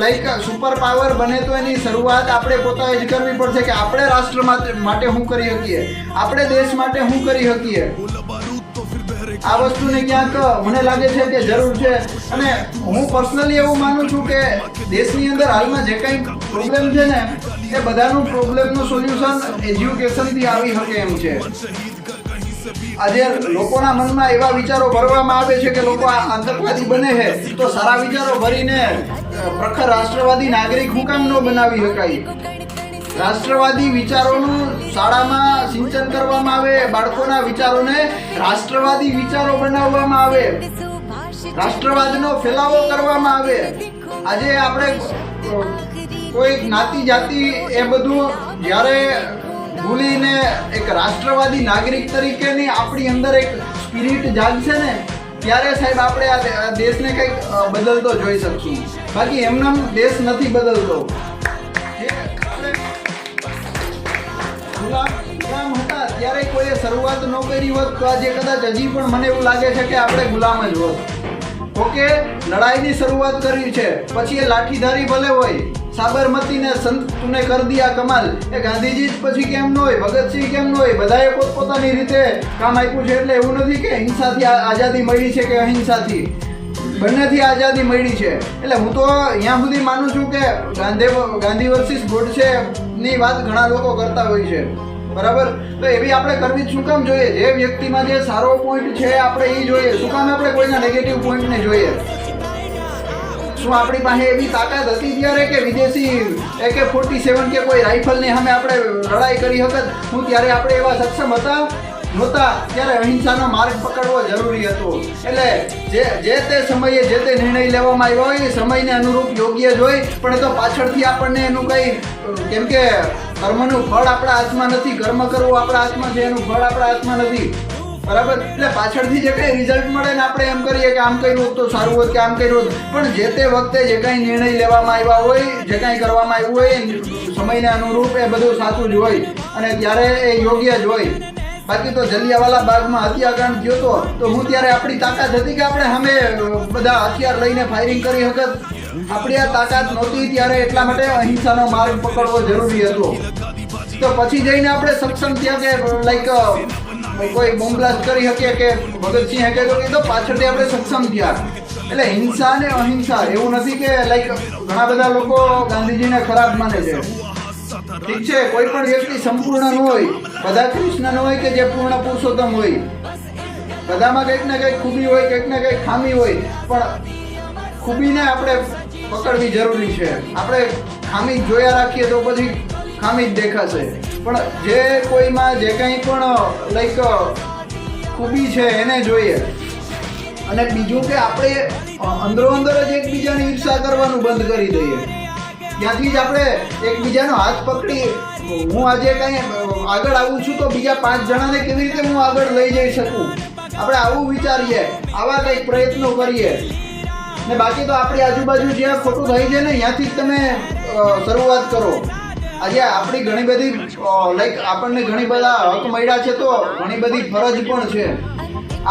લાઈક સુપર પાવર બને તો એની શરૂઆત આપણે પોતાએ જ કરવી પડશે કે આપણે રાષ્ટ્ર માટે શું કરી શકીએ, આપણે દેશ માટે શું કરી શકીએ. આ વસ્તુને ક્યાંક મને લાગે છે કે જરૂર છે. અને હું પર્સનલી એવું માનું છું કે દેશની અંદર હાલમાં જે કંઈ પ્રોબ્લેમ છે ને, એ બધાનું પ્રોબ્લેમનું સોલ્યુશન એજ્યુકેશનથી આવી શકે એમ છે. આજે લોકોના મનમાં એવા વિચારો ભરવામાં આવે છે કે લોકો આતંકવાદી બને છે, તો સારા વિચારો ભરીને પ્રખર રાષ્ટ્રવાદી નાગરિક હું કામ ન બનાવી શકાય? રાષ્ટ્રવાદી વિચારોનું શાળામાં સિંચન કરવામાં આવે, બાળકોના વિચારોને રાષ્ટ્રવાદી વિચારો બનાવવામાં આવે, રાષ્ટ્રવાદનો ફેલાવો કરવામાં આવે. આજે આપણે કોઈ જ્ઞાતિ જાતિ એ બધું જ્યારે ભૂલીને એક રાષ્ટ્રવાદી નાગરિક તરીકેની આપણી અંદર એક સ્પિરિટ જાગશે ને, ત્યારે સાહેબ આપણે આ દેશને કંઈક બદલતો જોઈ શકશું. બાકી એમનામ દેશ નથી બદલતો. ગુલામ હતા ત્યારે કોઈએ શરૂઆત ન કરી હોત તો આજે કદાચ હજી પણ મને એવું લાગે છે કે આપણે ગુલામ જ હોત. ઓકે, લડાઈની શરૂઆત કરી છે, પછી એ લાઠીધારી ભલે હોય, સાબરમતીને સંત તુને કર દિયા કમાલ, એ ગાંધીજી જ પછી કેમ ન હોય, ભગતસિંહ કેમ ન હોય, બધાએ પોતપોતાની રીતે કામ આપ્યું છે. એટલે એવું નથી કે હિંસાથી આઝાદી મળી છે કે અહિંસાથી, બંનેથી આઝાદી મળી છે. એટલે હું તો અહીંયા સુધી માનું છું કે ગાંધી વર્સિસ ગોડસેની વાત ઘણા લોકો કરતા હોય છે, બરાબર? તો એવી આપણે કરવી શું કામ જોઈએ? જે વ્યક્તિમાં જે સારો પોઈન્ટ છે આપણે એ જોઈએ. શું કામ આપણે કોઈના નેગેટિવ પોઈન્ટને જોઈએ? શું આપણી પાસે એવી તાકાત હતી ત્યારે કે વિદેશી AK-47 કે કોઈ રાઇફલની સામે આપણે લડાઈ કરી શકત? શું ત્યારે આપણે એવા સક્ષમ હતા? નહોતા. ત્યારે અહિંસાનો માર્ગ પકડવો જરૂરી હતો. એટલે જે તે સમયે જે તે નિર્ણય લેવામાં આવ્યો હોય એ સમયને અનુરૂપ યોગ્ય જ હોય, પણ એ તો પાછળથી આપણને એનું કંઈ, કેમ કે કર્મનું ફળ આપણા હાથમાં નથી, કર્મ કરવું આપણા હાથમાં છે, એનું ફળ આપણા હાથમાં નથી. બરાબર. એટલે પાછળથી જે કંઈ રિઝલ્ટ મળે ને આપણે એમ કરીએ કે આમ કર્યું હોત તો સારું હોત કે આમ કર્યું હોત, પણ જે તે વખતે જે કાંઈ નિર્ણય લેવામાં આવ્યા હોય, જે કાંઈ કરવામાં આવ્યું હોય સમયને અનુરૂપ એ બધું સાચું જ હોય અને ત્યારે એ યોગ્ય જ હોય. બાકી તો જલિયાવાલા બાગમાં હત્યાકાંડ થયો તો હું ત્યારે આપણી તાકાત હતી કે આપણે સામે બધા હથિયાર લઈને ફાયરિંગ કરી શકત? આપણી આ તાકાત નહોતી ત્યારે, એટલા માટે અહિંસાનો માર્ગ પકડવો જરૂરી હતો. તો પછી જઈને આપણે સક્ષમ થયા કે લાઈક કોઈ બોમ્બ બ્લાસ્ટ કરી શકીએ કે ભગતસિંહ કે એ તો પાછળથી આપણે સક્ષમ થયા. એટલે હિંસા ને અહિંસા એવું નથી કે લાઈક ઘણા બધા લોકો ગાંધીજીને ખરાબ માને છે. ઠીક છે, કોઈ પણ વ્યક્તિ સંપૂર્ણ ન હોય, બધા કૃષ્ણ ન હોય કે જે પૂર્ણ પુરુષોત્તમ હોય. બધામાં કંઈક ને કંઈક ખૂબી હોય, કંઈક ને કંઈક ખામી હોય, પણ ખૂબીને આપણે પકડવી જરૂરી છે. આપણે ખામી જોયા રાખીએ તો પછી ખામી જ દેખાશે. પણ જે કોઈમાં જે કંઈ પણ લાઈક ખૂબી છે એને જોઈએ. અને બીજું કે આપણે અંદરો અંદર જ એકબીજાની ઈર્ષા કરવાનું બંધ કરી દઈએ. ત્યાંથી જ આપણે એકબીજાનો હાથ પકડી, હું આજે કંઈ આગળ આવું છું તો બીજા 5 જણાને કેવી રીતે હું આગળ લઈ જઈ શકું, આપણે આવું વિચારીએ, આવા કંઈક પ્રયત્નો કરીએ. ને બાકી તો આપણી આજુબાજુ જ્યાં ખોટું થાય છે ને ત્યાંથી જ તમે શરૂઆત કરો. આજે આપણી ઘણી બધી લાઈક આપણને ઘણી બધા હક મળ્યા છે તો ઘણી બધી ફરજ પણ છે.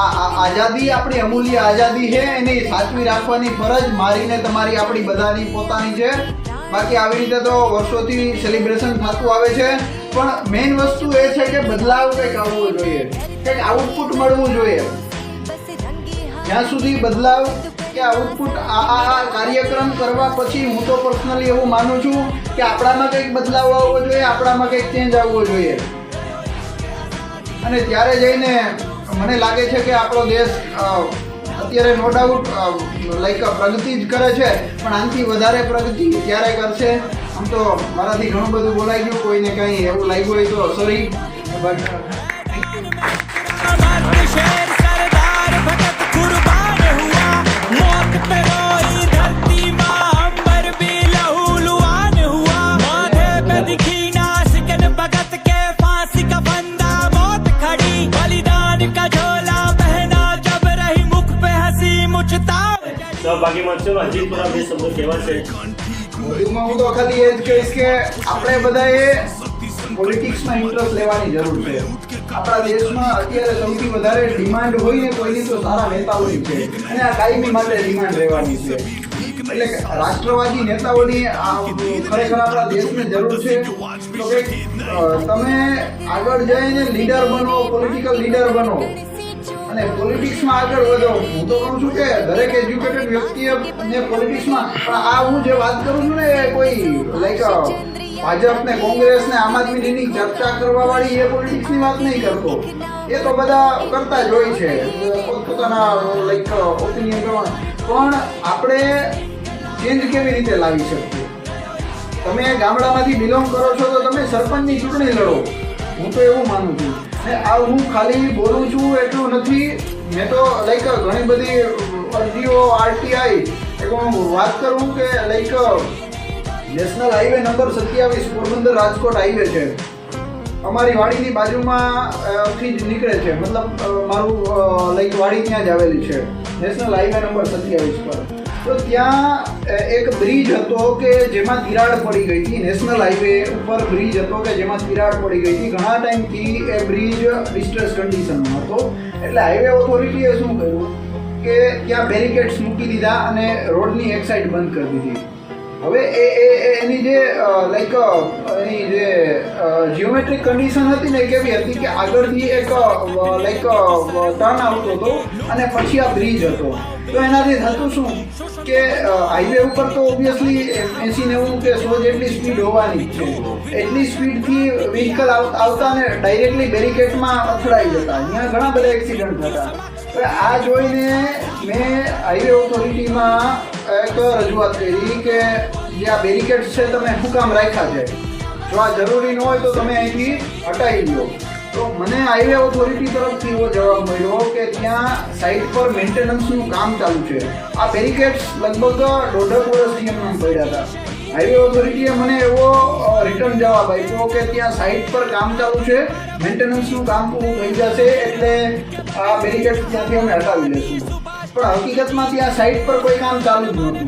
આ આઝાદી આપણી અમૂલ્ય આઝાદી છે, એની સાચવી રાખવાની ફરજ મારીને તમારી આપણી બધાની પોતાની છે. બાકી આવી રીતે તો વર્ષોથી સેલિબ્રેશન થતું આવે છે, પણ મેઇન વસ્તુ એ છે કે બદલાવ કંઈક આવવો જોઈએ, કંઈક આઉટપુટ મળવું જોઈએ. જ્યાં સુધી બદલાવ કે આઉટપુટ આ કાર્યક્રમ કરવા પછી હું તો પર્સનલી એવું માનું છું કે આપણામાં કંઈક બદલાવ આવવો જોઈએ, આપણામાં કંઈક ચેન્જ આવવો જોઈએ. અને ત્યારે જઈને મને લાગે છે કે આપણો દેશ અત્યારે નો ડાઉટ લાઈક પ્રગતિ જ કરે છે, પણ આનાથી વધારે પ્રગતિ ક્યારે કરશે. આમ તો મારાથી ઘણું બધું બોલાઈ ગયું, કોઈને કંઈ એવું લાગ્યું હોય તો સોરી. સહભાગીમાં છો હજી થોડા 2 શબ્દો કહેવા છે. વધુમાં હું તો ખાલી એ જ કહીશ કે આપણે બધાએ પોલિટિક્સમાં ઇન્ટરેસ્ટ લેવાની જરૂર છે. આપણા દેશમાં અત્યારે સૌથી વધારે ડિમાન્ડ હોય ને કોઈની તો સારા નેતાઓની છે, અને આ કાયમી માટે ડિમાન્ડ રહેવાની છે. એટલે રાષ્ટ્રવાદી નેતાઓની ખરેખર આપણા દેશને જરૂર છે. તો કંઈક તમે આગળ જઈને લીડર બનો, પોલિટિકલ લીડર બનો અને પોલિટિક્સમાં આગળ વધો. હું તો કહું છું કે દરેક એજ્યુકેટેડ વ્યક્તિએ પોલિટિક્સમાં, પણ આ હું જે વાત કરું છું ને એ કોઈ લાઈક ભાજપ ને કોંગ્રેસ ને આમ આદમીની ચર્ચા કરવા વાળી એ પોલિટિક્સની વાત નહીં કરતો. એ તો બધા કરતા જ હોય છે પોતાના લાઈક ઓપિનિયન પ્રમાણે. પણ આપણે ચેન્જ કેવી રીતે લાવી શકીએ? તમે ગામડામાંથી બિલોંગ કરો છો તો તમે સરપંચની ચૂંટણી લડો. હું તો એવું માનું છું. આ હું ખાલી બોલું છું એટલું નથી, મેં તો લાઈક ઘણી બધી અરજીઓ આરટીઆઈ હું વાત કરું કે like national highway number 27 Porbandar Rajkot highway છે, અમારી વાડીની બાજુમાં થી જ નીકળે છે. મતલબ મારું લાઈક વાડી ત્યાં જ આવેલી છે, નેશનલ હાઈવે નંબર 27 પર. તો ત્યાં એક બ્રિજ હતો કે જેમાં તિરાડ પડી ગઈ હતી. નેશનલ હાઈવે ઉપર બ્રિજ હતો કે જેમાં તિરાડ પડી ગઈ હતી. ઘણા ટાઈમથી એ બ્રિજ ડિસ્ટ્રેસ કન્ડિશનમાં હતો. એટલે હાઈવે ઓથોરિટીએ શું કર્યું કે ત્યાં બેરિકેડ્સ મૂકી દીધા અને રોડની એક સાઈડ બંધ કરી દીધી. હવે એની જે લાઈક એની જે જીઓમેટ્રિક કન્ડિશન હતી ને કેવી હતી કે આગળથી એક લાઈક ટર્ન આવતો હતો અને પછી આ બ્રિજ હતો. તો એનાથી થતું શું કે હાઈવે ઉપર તો ઓબ્વિયસલી 80-90 કે 100 જેટલી સ્પીડ હોવાની જ છે. એટલી સ્પીડથી વ્હીકલ આવતા ને ડાયરેક્ટલી બેરિકેડમાં અથડાઈ જતા. અહીંયા ઘણા બધા એક્સિડન્ટ થતા. હવે આ જોઈને મેં હાઈવે ઓથોરિટીમાં એક રજૂઆત કરી કે જે આ બેરિકેડ્સ છે તમે શું કામ રાખ્યા છે? જો આ જરૂરી ન હોય તો તમે અહીંથી હટાવી લો. તો મને હાઈવે ઓથોરિટી તરફથી એવો જવાબ મળ્યો કે ત્યાં સાઇટ પર મેન્ટેનન્સનું કામ ચાલુ છે. આ બેરિકેડ્સ લગભગ 1.5 વર્ષથી એમને પડ્યા હતા. હાઈવે ઓથોરિટીએ મને એવો રિટર્ન જવાબ આપ્યો કે ત્યાં સાઇટ પર કામ ચાલુ છે, મેન્ટેનન્સનું કામ પૂરું થઈ જશે એટલે આ બેરિકેડ ત્યાંથી અમે હટાવી લઈશું. પણ હકીકતમાં ત્યાં સાઇટ પર કોઈ કામ ચાલુ જ નહોતું,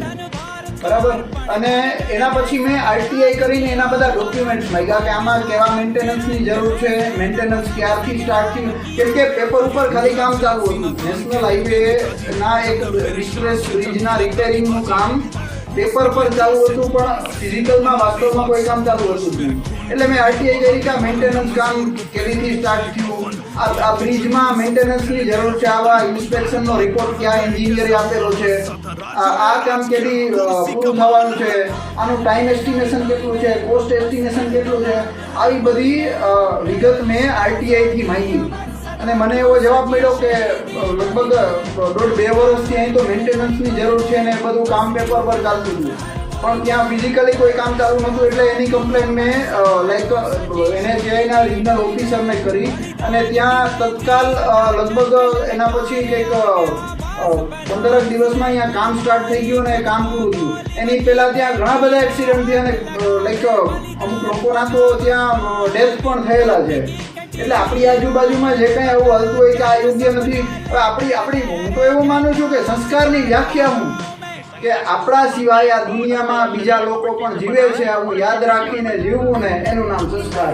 બરાબર. અને એના પછી મેં આરટીઆઈ કરીને એના બધા ડોક્યુમેન્ટ્સ માંગ્યા કે આમાં કેવા મેન્ટેનન્સની જરૂર છે, મેન્ટેનન્સ ક્યારથી સ્ટાર્ટ થયું, કેમ કે પેપર ઉપર ખાલી કામ ચાલુ હતું. નેશનલ હાઈવેના એક ડિસ્ટ્રેસ બ્રિજના રિપેરિંગનું કામ પેપર પર ચાલુ હતું, પણ ફિઝિકલમાં વાસ્તવમાં કોઈ કામ ચાલુ હતું નહીં. એટલે મેં આરટીઆઈ કરી કે મેન્ટેનન્સ કામ કેવીથી સ્ટાર્ટ થયું, આ બ્રિજમાં મેન્ટેનન્સની જરૂર છે, આવા ઇન્સ્પેક્શનનો રિપોર્ટ ક્યાં એન્જિનિયરે આપેલો છે, આ કામ કેવી પૂરું થવાનું છે, આનું ટાઈમ એસ્ટિમેશન કેટલું છે, કોસ્ટ એસ્ટિમેશન કેટલું છે, આવી બધી વિગત મેં આરટીઆઈથી માંગી. અને મને એવો જવાબ મળ્યો કે લગભગ 1.5-2 વર્ષથી અહીં તો મેન્ટેનન્સની જરૂર છે ને બધું કામ પેપર પર ચાલતું હતું, પણ ત્યાં ફિઝિકલી કોઈ કામ ચાલુ નહોતું. એટલે એની કમ્પ્લેન મેં NHAIના રિજનલ ઓફિસરને કરી અને ત્યાં તત્કાલ લગભગ એના પછી કંઈક 15 દિવસમાં અહીંયા કામ સ્ટાર્ટ થઈ ગયું અને કામ પૂરું થયું. એની પહેલાં ત્યાં ઘણા બધા એક્સિડન્ટ થયા અને અમુક લોકોના તો ત્યાં ડેથ પણ થયેલા છે. એટલે આપણી આજુબાજુમાં જે કંઈ એવું હાલતું હોય કે આ યોગ્ય નથી. આપણી હું તો એવું માનું છું કે સંસ્કારની વ્યાખ્યા હું કે આપણા સિવાય આ દુનિયામાં બીજા લોકો પણ જીવે છે, આવું યાદ રાખીને જીવવું ને એનું નામ સંસ્કાર.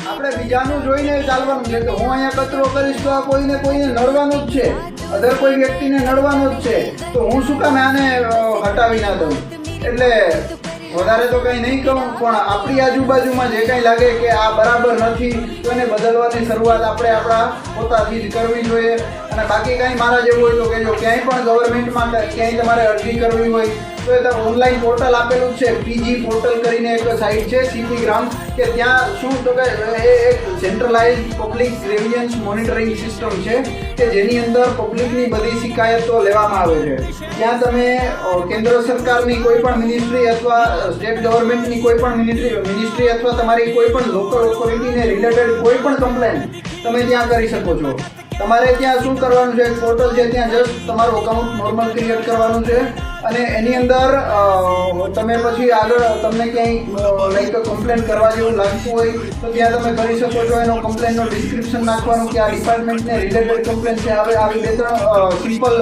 આપણે બીજાનું જોઈને ચાલવાનું છે કે હું અહીંયા કચરો કરીશ તો આ કોઈને નડવાનું જ છે, અધર કોઈ વ્યક્તિને નડવાનું જ છે, તો હું શું કામ આને હટાવી ના દઉં. એટલે વધારે તો કંઈ નહીં કહું, પણ આપણી આજુબાજુમાં જે કંઈ લાગે કે આ બરાબર નથી તો એને બદલવાની શરૂઆત આપણે આપણા પોતાથી જ કરવી જોઈએ. અને બાકી કાંઈ મારા જેવું હોય તો કહેજો. ક્યાંય પણ ગવર્મેન્ટમાં ક્યાંય તમારે અરજી કરવી હોય તો એ ઓનલાઈન પોર્ટલ આપેલું છે, પીજી પોર્ટલ કરીને એક સાઇટ છે સીપી ગ્રામ, કે ત્યાં શું તો કે એ એક સેન્ટ્રલાઇઝ પબ્લિક ગ્રીવિયન્સ મોનિટરિંગ સિસ્ટમ છે કે જેની અંદર પબ્લિકની બધી શિકાયતો લેવામાં આવે છે. ત્યાં તમે કેન્દ્ર સરકારની કોઈ પણ મિનિસ્ટ્રી અથવા સ્ટેટ ગવર્મેન્ટની કોઈ પણ મિનિસ્ટ્રી અથવા તમારી કોઈ પણ લોકલ ઓથોરિટીને રિલેટેડ કોઈ પણ કમ્પ્લેન તમે ત્યાં કરી શકો છો. તમારે ત્યાં શું કરવાનું છે, પોર્ટલ છે, ત્યાં જસ્ટ તમારું અકાઉન્ટ નોર્મલ ક્રિએટ કરવાનું છે અને એની અંદર તમે પછી આગળ તમને ક્યાંય કમ્પ્લેન કરવા જેવું લાગતું હોય તો ત્યાં તમે કરી શકો છો. એનો કમ્પ્લેનનો ડિસ્ક્રિપ્શન નાખવાનું કે આ ડિપાર્ટમેન્ટને રિલેટેડ કમ્પ્લેન છે, હવે આવી 2-3 સિમ્પલ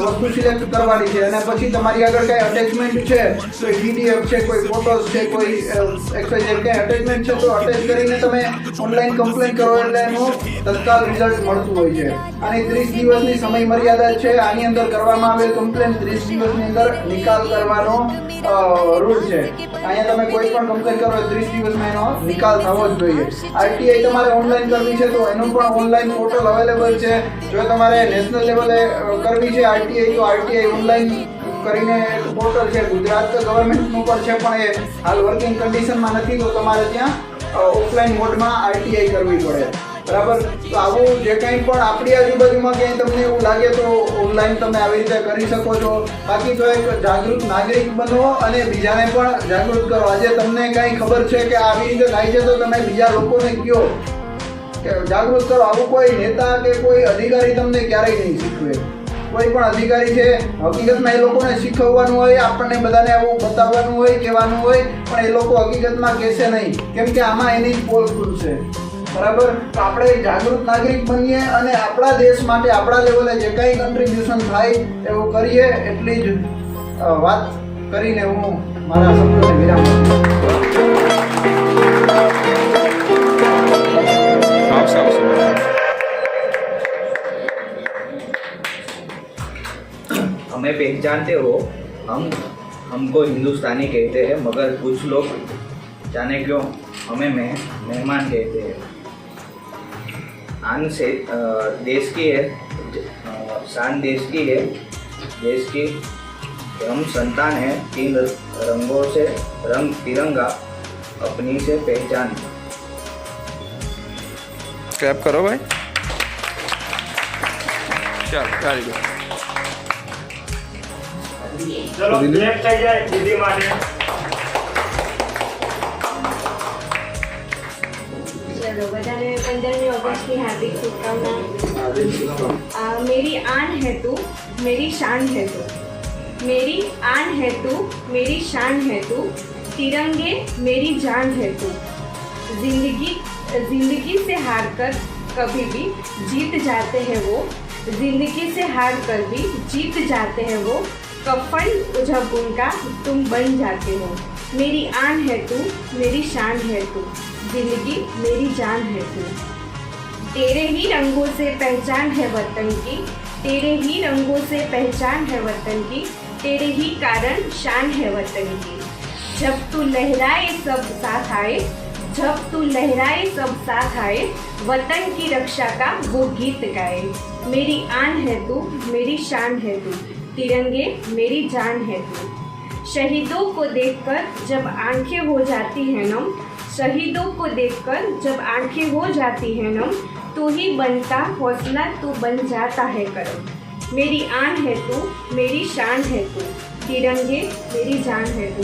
વસ્તુ સિલેક્ટ કરવાની છે. અને પછી તમારી આગળ કંઈ અટેચમેન્ટ છે, કોઈ PDF છે, કોઈ ફોટોસ છે, કોઈ XYZ કંઈ અટેચમેન્ટ છે તો અટેચ કરીને તમે ઓનલાઈન કમ્પ્લેન કરો એટલે એનું તત્કાલ રિઝલ્ટ મળતું હોય છે. આની 30 દિવસની સમય મર્યાદા છે. આની અંદર કરવામાં આવેલ કમ્પ્લેન 30 દિવસની અંદર નિકાલ કરવાનો રૂલ છે. અહીંયા તમે કોઈ પણ કમ્પ્લેન કરો 30 દિવસમાં એનો નિકાલ થવો જ જોઈએ. આરટીઆઈ તમારે ઓનલાઈન કરવી છે તો એનું પણ ઓનલાઈન પોર્ટલ અવેલેબલ છે. જો તમારે નેશનલ લેવલે કરવી છે આરટીઆઈ તો આરટીઆઈ ઓનલાઈન કરીને એક પોર્ટલ છે, ગુજરાત ગવર્મેન્ટનું પણ છે, પણ એ હાલ વર્કિંગ કન્ડિશનમાં નથી તો તમારે ત્યાં ઓફલાઈન મોડમાં આરટીઆઈ કરવી પડે, બરાબર. તો આવું જે કંઈ પણ આપણી આજુબાજુમાં ક્યાંય તમને એવું લાગે તો ઓનલાઈન તમે આવી રીતે કરી શકો છો. બાકી તો એક જાગૃત નાગરિક બનો અને બીજાને પણ જાગૃત કરો. આજે તમને કાંઈ ખબર છે કે આવી રીતે થાય છે તો તમે બીજા લોકોને કહો કે જાગૃત કરો. આવું કોઈ નેતા કે કોઈ અધિકારી તમને ક્યારેય નહીં શીખવે. કોઈ પણ અધિકારી છે હકીકતમાં એ લોકોને શીખવવાનું હોય, આપણને બધાને આવું બતાવવાનું હોય, કહેવાનું હોય, પણ એ લોકો હકીકતમાં કહેશે નહીં, કેમ કે આમાં એની જ પોલ ખુલશે, બરાબર. તો આપણે જાગૃત નાગરિક બનીએ અને આપણા દેશ માટે આપણા લેવલે જે કંઈ કન્ટ્રીબ્યુશન થાય એવું કરીએ. એટલી જ વાત કરીને હું મારા શબ્દોને વિરામ हमें पहचानते हो, हमको हिंदुस्तानी कहते हैं, मगर कुछ लोग जाने क्यों हमें मेहमान कहते हैं. आन से देश की है, शान देश की है, देश की हम संतान है. 3 रंगों से रंग तिरंगा अपनी से पहचान. क्लैप करो भाई. चल वेरी गुड. ચલો ક્લેપ થઈ જાય દીદી માટે. ચલો બધાને 15મી ઓગસ્ટની હાર્દિક શુભકામના. मेरी आन है तू मेरी शान है तू, मेरी आन है तू मेरी शान है तू, तिरंगे मेरी जान है तू। जिंदगी से हार कर कभी भी जीत जाते हैं वो, जिंदगी से हार कर भी जीत जाते हैं वो, कफन जब उनका तुम बन जाते हो। मेरी आन है तू मेरी शान है तू, जिंदगी मेरी जान है तू। तेरे ही रंगों से पहचान है वतन की, तेरे ही रंगों से पहचान है वतन की, तेरे ही कारण शान है वतन की। जब तू लहराए सब साथ आए, जब तू लहराए सब साथ आए, वतन की रक्षा का वो गीत गाए। मेरी आन है तू मेरी शान है तू, तिरंगे मेरी जान है तू। शहीदों को देखकर जब आंखें हो जाती हैं नम, शहीदों को देखकर जब आंखें हो जाती हैं नम, तू ही बनता हौसला तू बन जाता है करम। मेरी आन है तू मेरी शान है तू, तिरंगे मेरी जान है तू।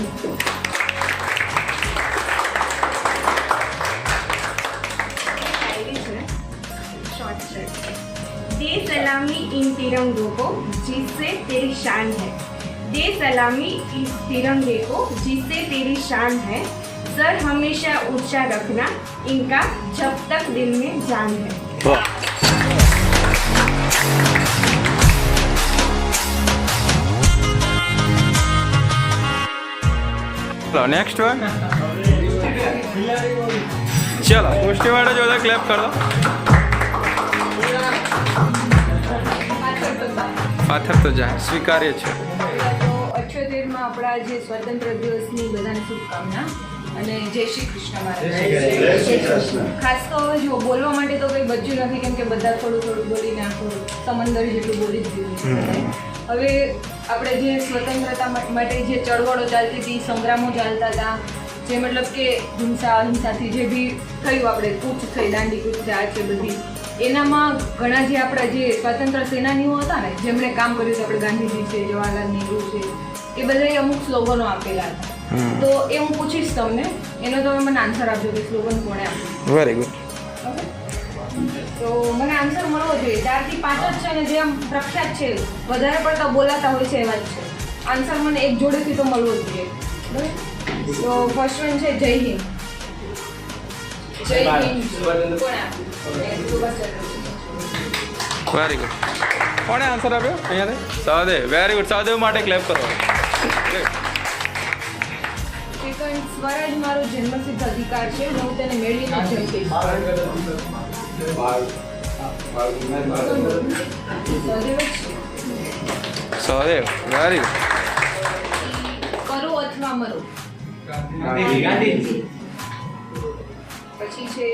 दे सलामी इन तिरंगों को जिससे तेरी शान है, दे सलामी इस तिरंगे को जिससे तेरी शान है। सर हमेशा ऊंचा रखना इनका जब तक दिल में जान है। नेक्स्ट वन चलो गोष्टी वाला जो था क्लैप कर दो। પાથર તો જાય સ્વીકાર્ય છે। તો 78માં આપણા જે સ્વતંત્ર દિવસની બધાને શુભકામના અને જય શ્રી કૃષ્ણ મહારાજ। ખાસ તો હવે જો બોલવા માટે તો કંઈ બચ્યું નથી, કેમ કે બધા થોડું થોડું બોલીને આખું સમંદર જેટલું બોલી જ દીધું છે। હવે આપણે જે સ્વતંત્રતા માટે જે ચળવળો ચાલતી હતી, સંગ્રામો ચાલતા હતા, જે મતલબ કે હિંસાથી જે બી થયું, આપણે કૂચ થઈ, દાંડી કૂચ થઈ, આ છે બધી, એનામાં ઘણા જે આપણા જે સ્વાતંત્ર્ય સેનાનીઓ હતા ને, જેમણે કામ કર્યું હતું, આપણે ગાંધીજી છે, જવાહરલાલ નહેરુ છે, એ બધાએ અમુક સ્લોગનો આપેલા હતા। તો એ હું પૂછીશ તમને, એનો તમે મને આન્સર આપજો કે સ્લોગન કોણે આપ્યું। Very good. તો મને આન્સર મળવો જોઈએ। 4 થી 5 જ છે ને જે આમ પ્રખ્યાત છે, વધારે પડતા બોલાતા હોય છે એવા જ છે। આન્સર મને એક જોડેથી તો મળવો જ જોઈએ, બરાબર? તો ફર્સ્ટ વન છે જય હિન્દ। જય હિન્દ કોણે આપ્યું? Very good. કોણે આન્સર આપ્યો અહીંયાથી? સહદેવ। Very good. સહદેવ માટે ક્લેપ કરો। સેકન્ડ, સ્વરાજ મારો જન્મસિદ્ધ અધિકાર છે, હું તેને મેળવીને જ જઈશ। Sahadev very good. કરો અથવા મરો। પછી છે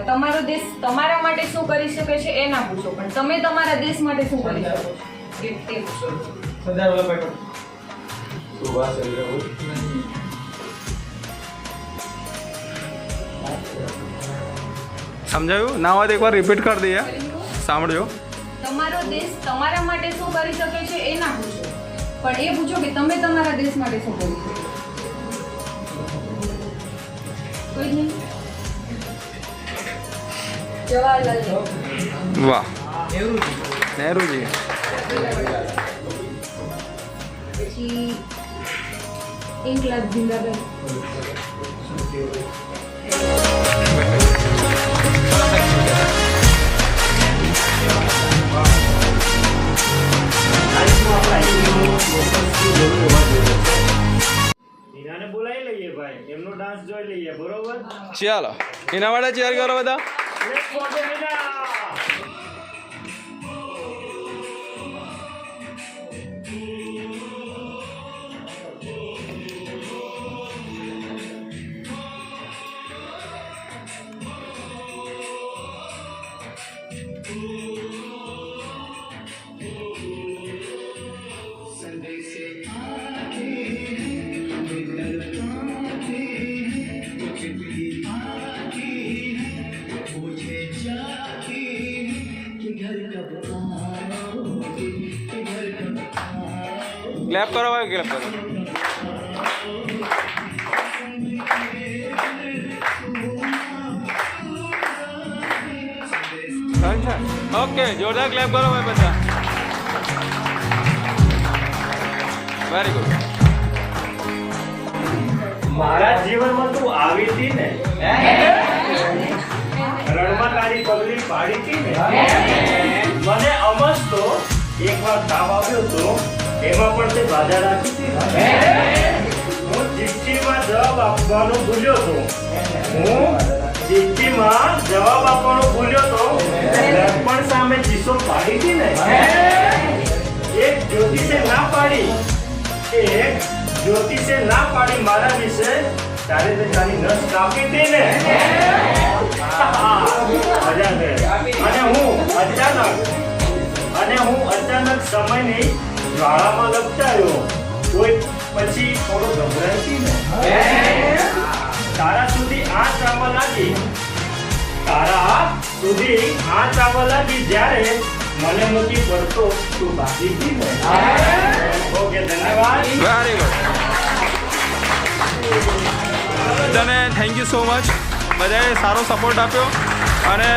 તમારો દેશ તમારા માટે શું કરી શકે છે એ ના પૂછો, પણ તમે તમારા દેશ માટે શું કરી શકો છો એ પૂછો। સરદાર વલ્લભભાઈ પટેલ, સુભાષચંદ્ર બોઝ, સમજાયું? ના વાત એકવાર રિપીટ કરી દઈએ, સાંભળજો। તમારો દેશ તમારા માટે શું કરી શકે છે એ ના પૂછો, પણ એ પૂછો કે તમે તમારા દેશ માટે શું કરી શકો છો। કોઈ જ નહીં? જવાહરલાલ નહેરુ। વાહ, નહેરુજી। પછી ઇન્કલાબ જિંદાબાદ। હિનાને બોલાવી લઈએ ભાઈ, એમનો ડાન્સ જોઈ લઈએ, બરોબર? ચાલો એના માટે ચેર કરો બધા। Let's go, Hina! ક્લેપ કરો ભાઈ, ક્લેપ કરો। Sunshine. ઓકે, જોરદાર ક્લેપ કરો ભાઈ બધા. Very good. મારા જીવનમાં તું આવી હતી ને, રણમાં તારી પગલી પાડી હતી ને, મને અમસ્તો એક વાર તાવ આવ્યો હતો, એમાં પણ તે બાધા રાખી હતી. હું ચિઠ્ઠીમાં જવાબ આપવાનો ભૂલ્યો હતો. પણ સામે ચીસો પાડી હતી ને, એક જ્યોતિષે ના પાડી મારા વિશે, તારે તે તારી નસ કાપી હતી ને. અને હું અચાનક સમયની જ્વાળામાં લપટાયો. કોઈ પછી થોડો ગભરાઈ હતી ને, તારા સુધી આંચ આવવા લાગી જ્યારે મને મૂકી પડતો તું બાકી હતી ને. ઓકે, ધન્યવાદ. Very good. બધાને થેન્ક યુ સો મચ. બધાએ સારો સપોર્ટ આપ્યો અને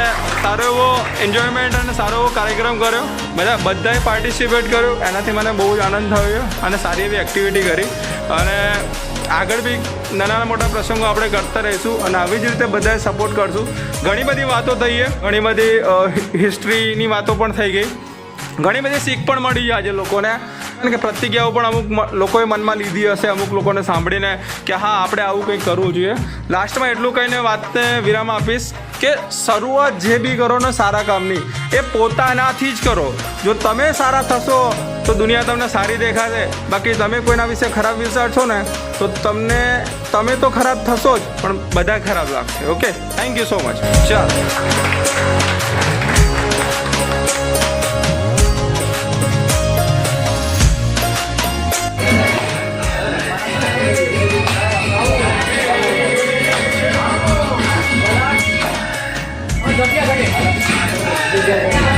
સારો એવો એન્જોયમેન્ટ અને સારો એવો કાર્યક્રમ કર્યો. બધાએ પાર્ટિસિપેટ કર્યું, એનાથી મને બહુ જ આનંદ થયો અને સારી એવી એક્ટિવિટી કરી. અને આગળ બી નાના મોટા પ્રસંગો આપણે કરતા રહીશું અને આવી જ રીતે બધાએ સપોર્ટ કરશું. ઘણી બધી વાતો થઈ છે, ઘણી બધી હિસ્ટ્રીની વાતો પણ થઈ ગઈ, ઘણી બધી શીખ પણ મળી છે આજે લોકોને. કારણ કે પ્રતિજ્ઞાઓ પણ અમુક લોકોએ મનમાં લીધી હશે, અમુક લોકોને સાંભળીને કે હા આપણે આવું કંઈક કરવું જોઈએ. લાસ્ટમાં એટલું કહીને વાતને વિરામ આપીશ કે શરૂઆત જે બી કરો ને સારા કામની, એ પોતાનાથી જ કરો. જો તમે સારા થશો તો દુનિયા તમને સારી દેખાશે. બાકી તમે કોઈના વિશે ખરાબ વિચારશો ને તો તમે તો ખરાબ થશો જ, પણ બધા ખરાબ લાગશે. Okay, thank you so much. ચાલો. જગ્યા